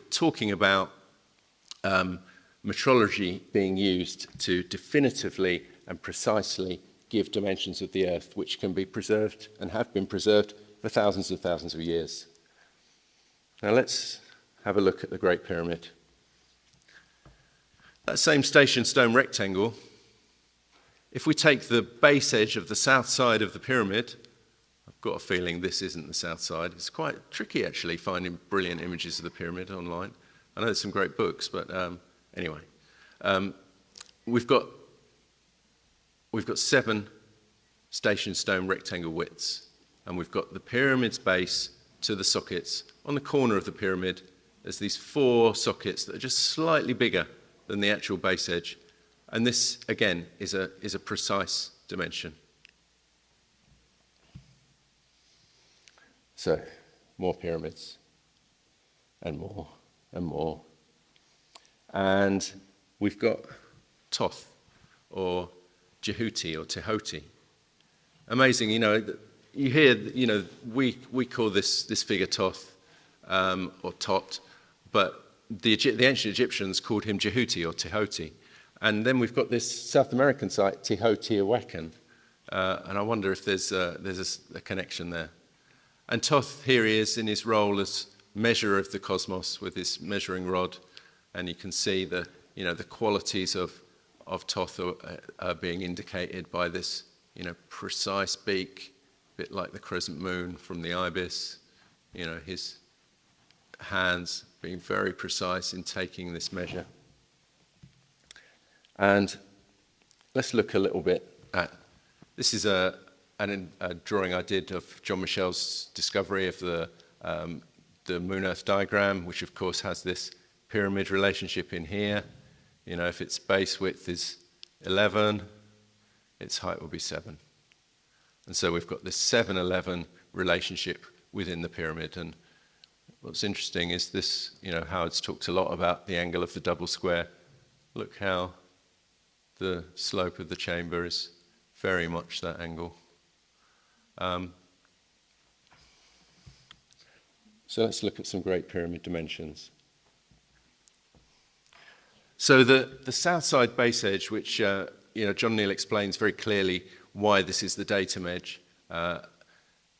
talking about metrology being used to definitively and precisely give dimensions of the Earth, which can be preserved and have been preserved for thousands and thousands of years. Now let's have a look at the Great Pyramid. That same station stone rectangle, if we take the base edge of the south side of the pyramid, I've got a feeling this isn't the south side. It's quite tricky, actually, finding brilliant images of the pyramid online. I know there's some great books, but anyway. We've got 7 station stone rectangle widths, and we've got the pyramid's base to the sockets. On the corner of the pyramid, there's these 4 sockets that are just slightly bigger than the actual base edge. And this, again, is a precise dimension. So, more pyramids, and more, and more. And we've got Toth, or Jehuti, or Tehoti. Amazing, you hear, we call this figure Toth, or Tot, but the ancient Egyptians called him Jehuti, or Tehoti. And then we've got this South American site, Teotihuacan, and I wonder if there's a connection there. And Toth, here he is in his role as measurer of the cosmos with his measuring rod, and you can see the qualities of Toth are being indicated by this precise beak, a bit like the crescent moon from the ibis, his hands being very precise in taking this measure. And let's look a little bit at, this is a drawing I did of John Michell's discovery of the Moon-Earth diagram, which of course has this pyramid relationship in here. If its base width is 11, its height will be 7. And so we've got this 7-11 relationship within the pyramid. And what's interesting is this, Howard's talked a lot about the angle of the double square. Look how the slope of the chamber is very much that angle. So let's look at some Great Pyramid dimensions. So the south side base edge, which John Neal explains very clearly why this is the datum edge,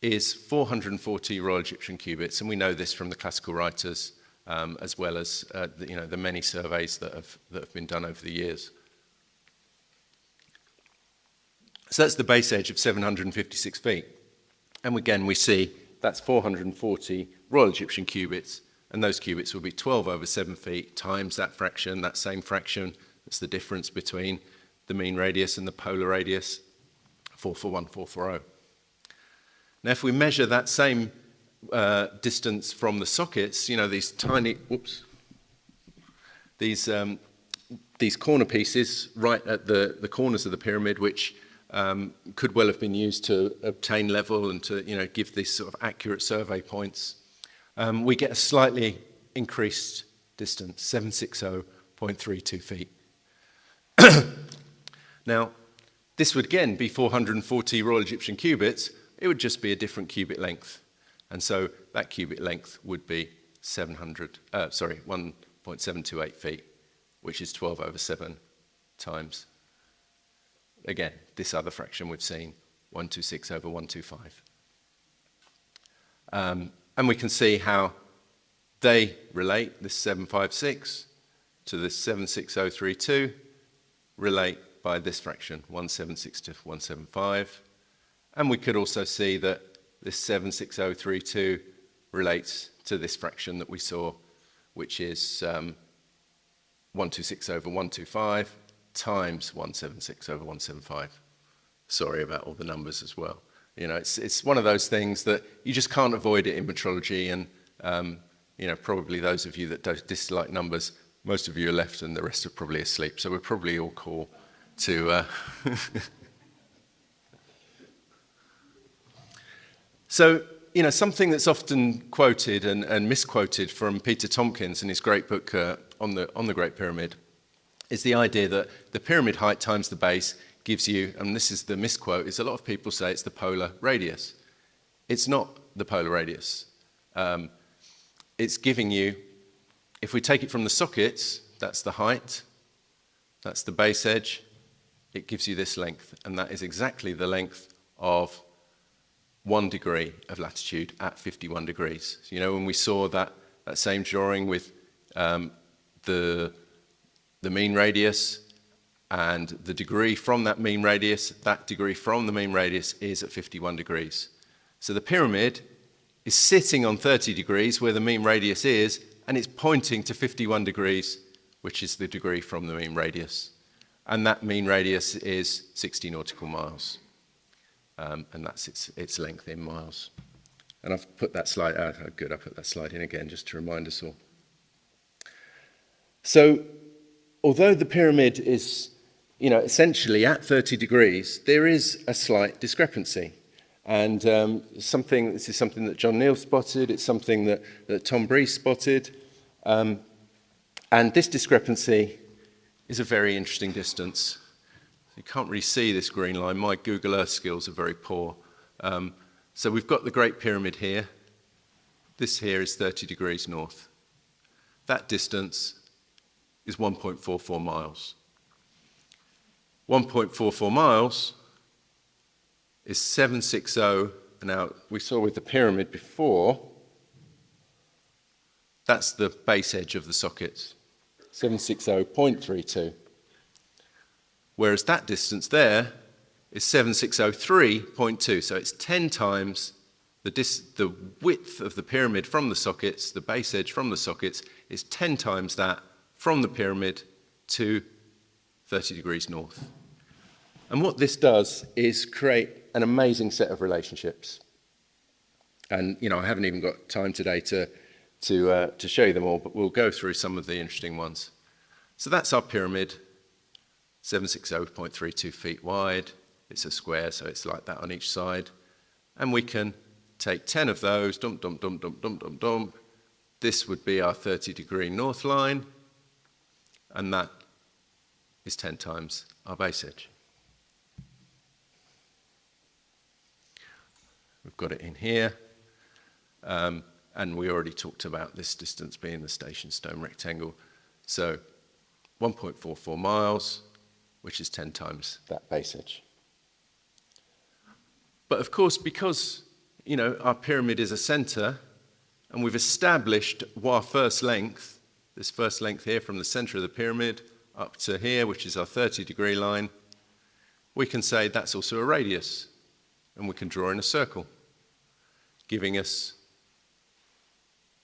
is 440 Royal Egyptian cubits, and we know this from the classical writers, as well as the many surveys that have been done over the years. So that's the base edge of 756 feet. And again, we see that's 440 Royal Egyptian cubits, and those cubits will be 12 over 7 feet times that fraction, that same fraction. That's the difference between the mean radius and the polar radius, 441,440. Now, if we measure that same distance from the sockets, these tiny, these corner pieces right at the corners of the pyramid, which could well have been used to obtain level and to give these sort of accurate survey points. We get a slightly increased distance, 760.32 feet. Now, this would again be 440 Royal Egyptian cubits. It would just be a different cubit length, and so that cubit length would be 1.728 feet, which is 12 over 7 times. Again, this other fraction we've seen, 126 over 125. And we can see how they relate, this 756 to this 76032, relate by this fraction, 176 to 175. And we could also see that this 76032 relates to this fraction that we saw, which is 126 over 125 times 176 over 175. Sorry about all the numbers as well. You know, it's one of those things that you just can't avoid it in metrology, and you know, probably those of you that don't dislike numbers, most of you are left and the rest are probably asleep, so we're probably all cool to... So, you know, something that's often quoted and misquoted from Peter Tompkins in his great book on the Great Pyramid is the idea that the pyramid height times the base gives you, and this is the misquote, is a lot of people say it's the polar radius. It's not the polar radius. It's giving you, if we take it from the sockets, that's the height, that's the base edge, it gives you this length, and that is exactly the length of 1 degree of latitude at 51 degrees. You know, when we saw that same drawing with the mean radius and the degree from that mean radius, that degree from the mean radius is at 51 degrees. So the pyramid is sitting on 30 degrees where the mean radius is, and it's pointing to 51 degrees, which is the degree from the mean radius. And that mean radius is 60 nautical miles. And that's its length in miles. And I've put that slide, good, I put that slide in again just to remind us all. So, although the pyramid is, you know, essentially at 30 degrees, there is a slight discrepancy. And this is something that John Neal spotted, it's something that Tom Breeze spotted. And this discrepancy is a very interesting distance. You can't really see this green line. My Google Earth skills are very poor. So we've got the Great Pyramid here. This here is 30 degrees north. That distance is 1.44 miles. 1.44 miles is 760. Now, we saw with the pyramid before, that's the base edge of the sockets, 760.32. Whereas that distance there is 7603.2, so it's 10 times the width of the pyramid from the sockets, the base edge from the sockets, is 10 times that from the pyramid to 30 degrees north. And what this does is create an amazing set of relationships. And, you know, I haven't even got time today to show you them all, but we'll go through some of the interesting ones. So that's our pyramid. 760.32 feet wide. It's a square, so it's like that on each side. And we can take 10 of those, dump, dump, dump, dump, dump, dump, dump. This would be our 30-degree north line, and that is 10 times our base edge. We've got it in here, and we already talked about this distance being the station stone rectangle. So 1.44 miles, which is 10 times that base edge. But of course, because, you know, our pyramid is a center, and we've established our first length, this first length here from the center of the pyramid up to here, which is our 30-degree line, we can say that's also a radius, and we can draw in a circle, giving us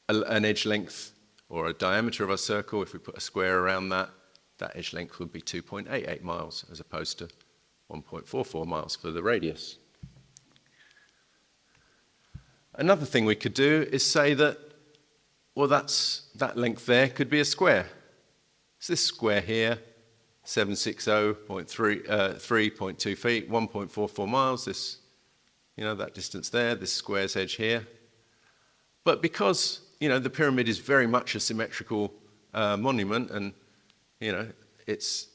an edge length or a diameter of our circle. If we put a square around that, that edge length would be 2.88 miles as opposed to 1.44 miles for the radius. Another thing we could do is say that, well, that length there could be a square. So this square here, 760.3.2 feet, 1.44 miles, this, you know, that distance there, this square's edge here. But because, you know, the pyramid is very much a symmetrical monument, and you know, it's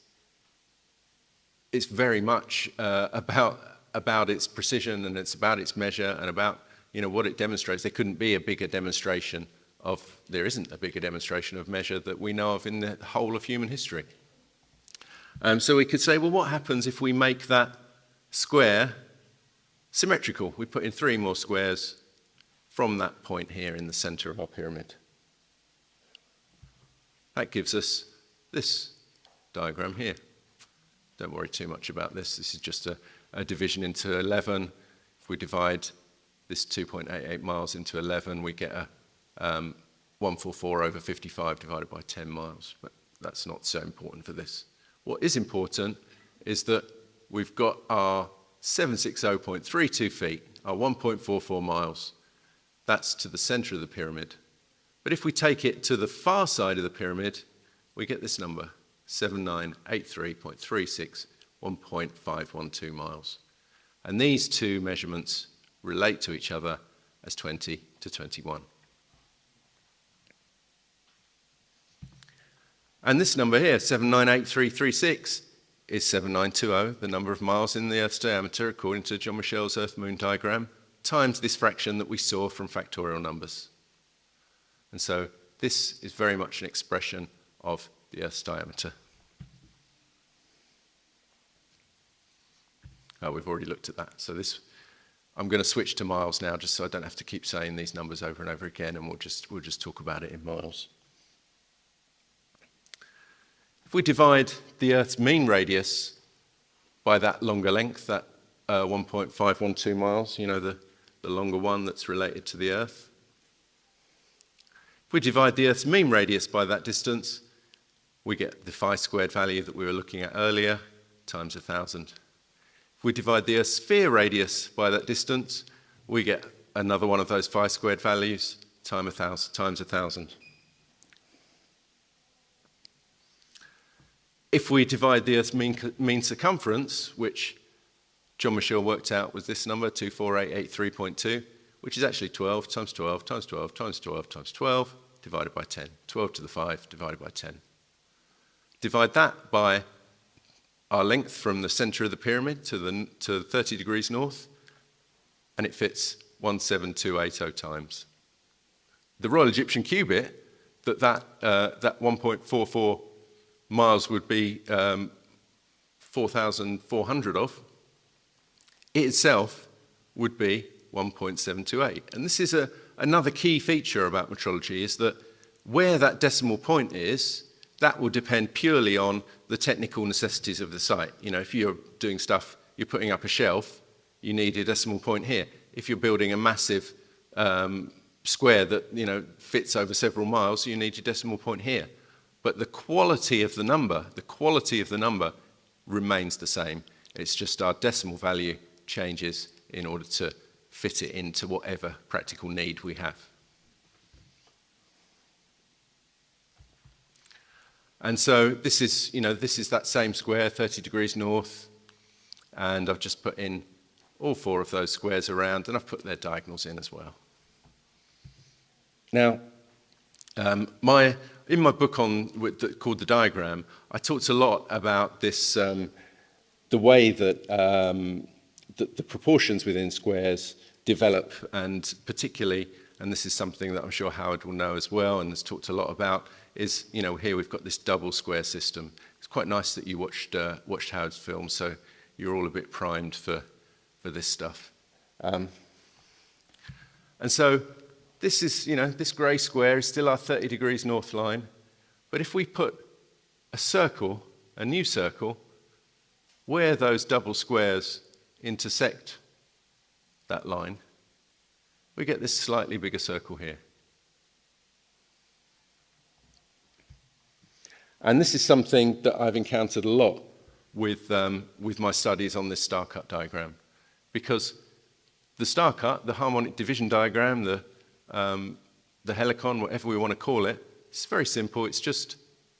very much about its precision, and it's about its measure, and about, you know, what it demonstrates. There couldn't be a bigger demonstration there isn't a bigger demonstration of measure that we know of in the whole of human history. So we could say, well, what happens if we make that square symmetrical? We put in 3 more squares from that point here in the center of our pyramid. That gives us this diagram here. Don't worry too much about this. This is just a division into 11. If we divide this 2.88 miles into 11, we get a 144 over 55 divided by 10 miles. But that's not so important for this. What is important is that we've got our 760.32 feet are 1.44 miles. That's to the center of the pyramid. But if we take it to the far side of the pyramid, we get this number, 7983.36, 1.512 miles. And these two measurements relate to each other as 20 to 21. And this number here, 798336, is 7920, the number of miles in the Earth's diameter according to John Michell's Earth-Moon diagram, times this fraction that we saw from factorial numbers. And so this is very much an expression of the Earth's diameter. Oh, we've already looked at that. So this, I'm going to switch to miles now, just so I don't have to keep saying these numbers over and over again, and we'll just talk about it in miles. If we divide the Earth's mean radius by that longer length, that 1.512 miles, you know, the longer one that's related to the Earth. If we divide the Earth's mean radius by that distance, we get the phi squared value that we were looking at earlier, times 1,000. If we divide the Earth's sphere radius by that distance, we get another one of those phi squared values, times 1,000. If we divide the Earth's mean circumference, which John Michell worked out was this number, 24883.2, which is actually 12 times 12 times 12 times 12 times 12 divided by 10. 12 to the 5 divided by 10. Divide that by our length from the center of the pyramid to 30 degrees north, and it fits 17280 times. The Royal Egyptian cubit, that 1.44 miles would be 4,400 of, it itself would be 1.728. And this is another key feature about metrology, is that where that decimal point is, that will depend purely on the technical necessities of the site. You know, if you're doing stuff, you're putting up a shelf, you need a decimal point here. If you're building a massive square that, you know, fits over several miles, you need your decimal point here. But the quality of the number remains the same. It's just our decimal value changes in order to fit it into whatever practical need we have. And so this is that same square, 30 degrees north, and I've just put in all four of those squares around, and I've put their diagonals in as well. Now, in my book called The Diagram, I talked a lot about this, the way that the proportions within squares develop, and particularly, and this is something that I'm sure Howard will know as well and has talked a lot about, is, you know, here we've got this double square system. It's quite nice that you watched Howard's film, so you're all a bit primed for this stuff. And so this is, you know, this grey square is still our 30 degrees north line, but if we put a circle, a new circle, where those double squares intersect that line, we get this slightly bigger circle here. And this is something that I've encountered a lot with my studies on this star cut diagram, because the star cut, the harmonic division diagram, the helicon, whatever we want to call it, it's very simple. It's just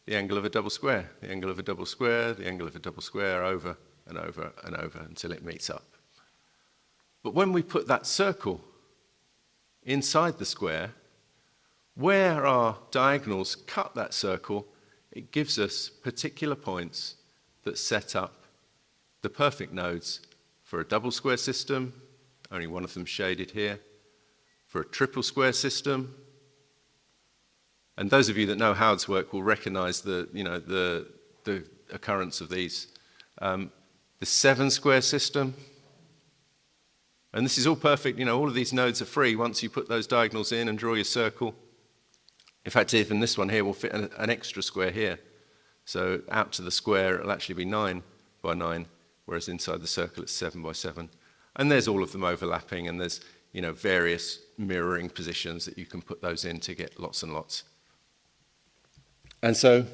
the angle of a double square, the angle of a double square, the angle of a double square, over and over and over until it meets up. But when we put that circle inside the square, where our diagonals cut that circle, it gives us particular points that set up the perfect nodes for a double square system, only one of them shaded here, for a triple square system. And those of you that know Howard's work will recognize the occurrence of these. The 7 square system. And this is all perfect, you know, all of these nodes are free once you put those diagonals in and draw your circle. In fact, even this one here will fit an extra square here. So out to the square, it'll actually be 9 by 9, whereas inside the circle it's 7 by 7. And there's all of them overlapping, and there's, you know, various mirroring positions that you can put those in to get lots and lots. And so,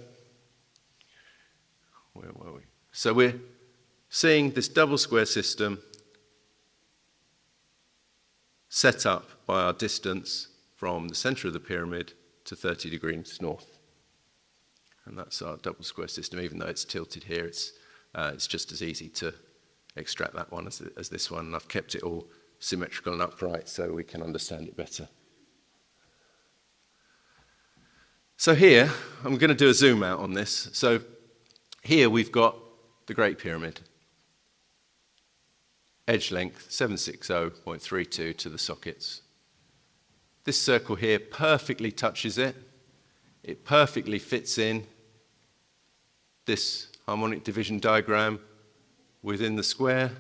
where were we? So we're seeing this double square system set up by our distance from the center of the pyramid to 30 degrees north. And that's our double square system. Even though it's tilted here, it's just as easy to extract that one as this one. And I've kept it all symmetrical and upright so we can understand it better. So here, I'm going to do a zoom out on this. So here we've got the Great Pyramid. Edge length 760.32 to the sockets. This circle here perfectly touches it. It perfectly fits in this harmonic division diagram within the square.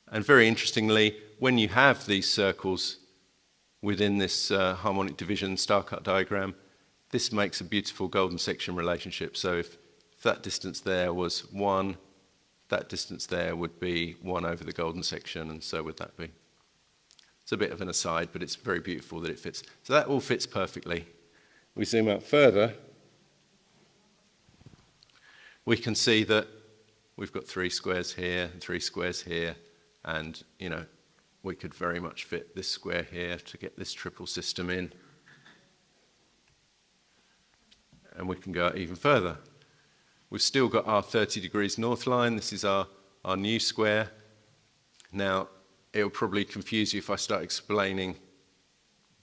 And very interestingly, when you have these circles within this harmonic division star-cut diagram, this makes a beautiful golden section relationship. So if that distance there was 1, that distance there would be 1 over the golden section, and so would that be. It's a bit of an aside, but it's very beautiful that it fits. So that all fits perfectly. We zoom out further, we can see that we've got 3 squares here and 3 squares here, and we could very much fit this square here to get this triple system in. And we can go even further. We've still got our 30 degrees north line. This is our new square. Now, it'll probably confuse you if I start explaining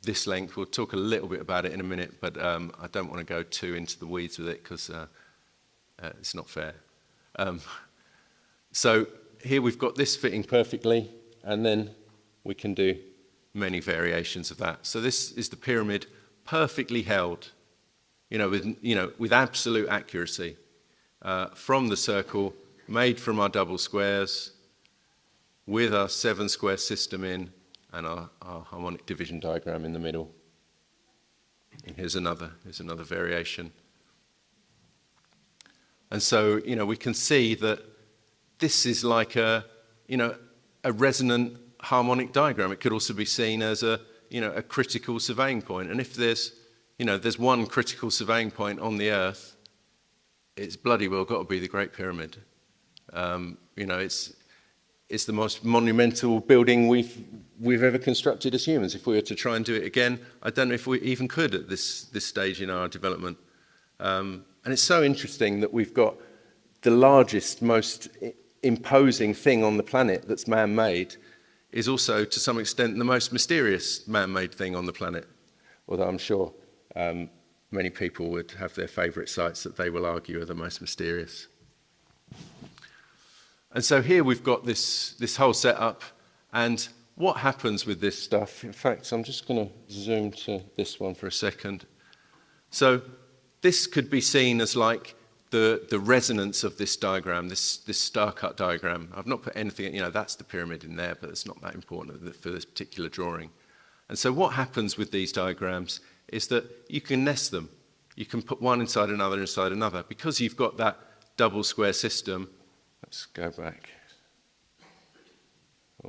this length. We'll talk a little bit about it in a minute, but I don't want to go too into the weeds with it because it's not fair. So here we've got this fitting perfectly, and then we can do many variations of that. So this is the pyramid perfectly held, with absolute accuracy. From the circle, made from our double squares, with our 7 square system in, and our harmonic division diagram in the middle. And here's another variation. And so, we can see that this is like a resonant harmonic diagram. It could also be seen as a critical surveying point. And if there's one critical surveying point on the Earth, it's bloody well got to be the Great Pyramid. It's the most monumental building we've ever constructed as humans. If we were to try and do it again, I don't know if we even could at this stage in our development. And it's so interesting that we've got the largest, most imposing thing on the planet that's man-made is also, to some extent, the most mysterious man-made thing on the planet. Although I'm sure many people would have their favourite sites that they will argue are the most mysterious. And so here we've got this whole setup, and what happens with this stuff? In fact, I'm just going to zoom to this one for a second. So this could be seen as like the resonance of this diagram, this star-cut diagram. I've not put anything, that's the pyramid in there, but it's not that important for this particular drawing. And so what happens with these diagrams is that you can nest them. You can put one inside another. Because you've got that double square system. Let's go back.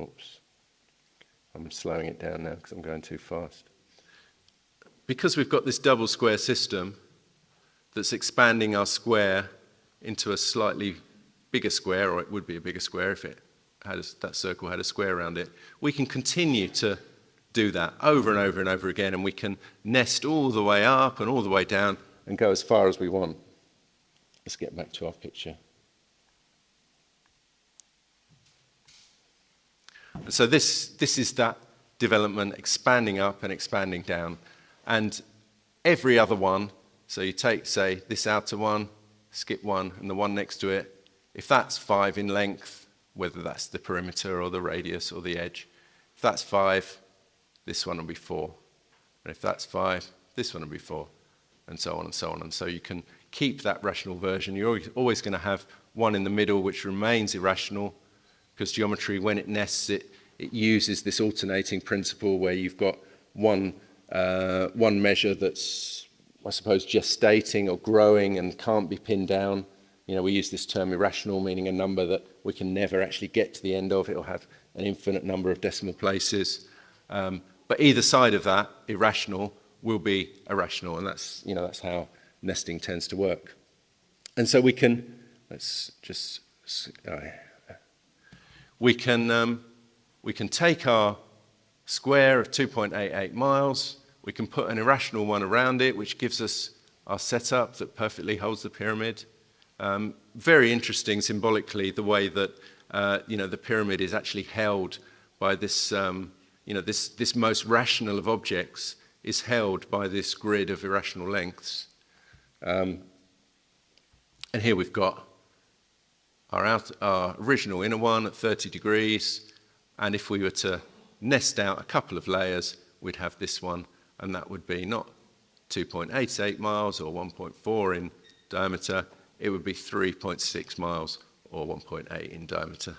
Oops. I'm slowing it down now because I'm going too fast. Because we've got this double square system that's expanding our square into a slightly bigger square, or it would be a bigger square if that circle had a square around it, we can continue to do that over and over and over again, and we can nest all the way up and all the way down and go as far as we want. Let's get back to our picture. So this is that development expanding up and expanding down. And every other one, so you take, say, this outer one, skip one, and the one next to it, if that's 5 in length, whether that's the perimeter or the radius or the edge, if that's 5, this one will be 4. And if that's 5, this one will be 4, and so on and so on. And so you can keep that rational version. You're always going to have one in the middle which remains irrational, because geometry, when it nests it uses this alternating principle where you've got one measure that's, I suppose, gestating or growing and can't be pinned down. We use this term irrational, meaning a number that we can never actually get to the end of. It'll have an infinite number of decimal places. But either side of that, irrational, will be irrational, and that's how nesting tends to work. And so we can, we can take our square of 2.88 miles, we can put an irrational one around it, which gives us our setup that perfectly holds the pyramid. Very interesting symbolically the way that the pyramid is actually held by this, this most rational of objects is held by this grid of irrational lengths. And here we've got our original inner one at 30 degrees, and if we were to nest out a couple of layers, we'd have this one, and that would be not 2.88 miles or 1.4 in diameter, it would be 3.6 miles or 1.8 in diameter.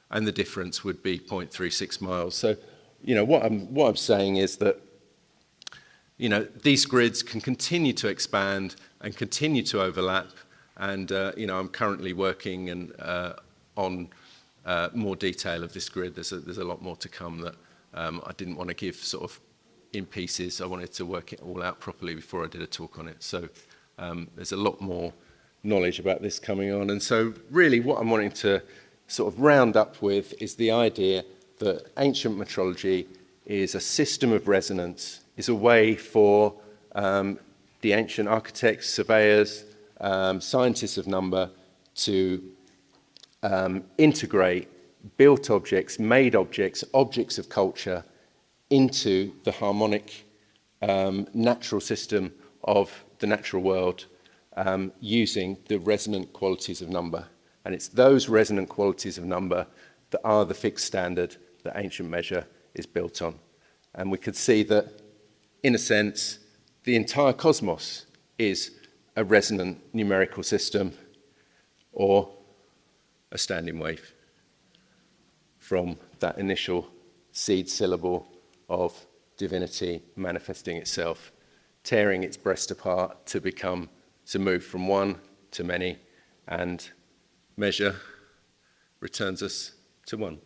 And the difference would be 0.36 miles. So, what I'm saying is that, these grids can continue to expand and continue to overlap. And, I'm currently working on more detail of this grid. There's a lot more to come that I didn't want to give sort of in pieces. I wanted to work it all out properly before I did a talk on it. So there's a lot more knowledge about this coming on. And so really what I'm wanting to sort of round up with is the idea that ancient metrology is a system of resonance, is a way for the ancient architects, surveyors, scientists of number to integrate built objects, made objects, objects of culture into the harmonic natural system of the natural world using the resonant qualities of number. And it's those resonant qualities of number that are the fixed standard that ancient measure is built on. And we could see that, in a sense, the entire cosmos is a resonant numerical system or a standing wave from that initial seed syllable of divinity manifesting itself, tearing its breast apart to move from one to many, and measure returns us to one.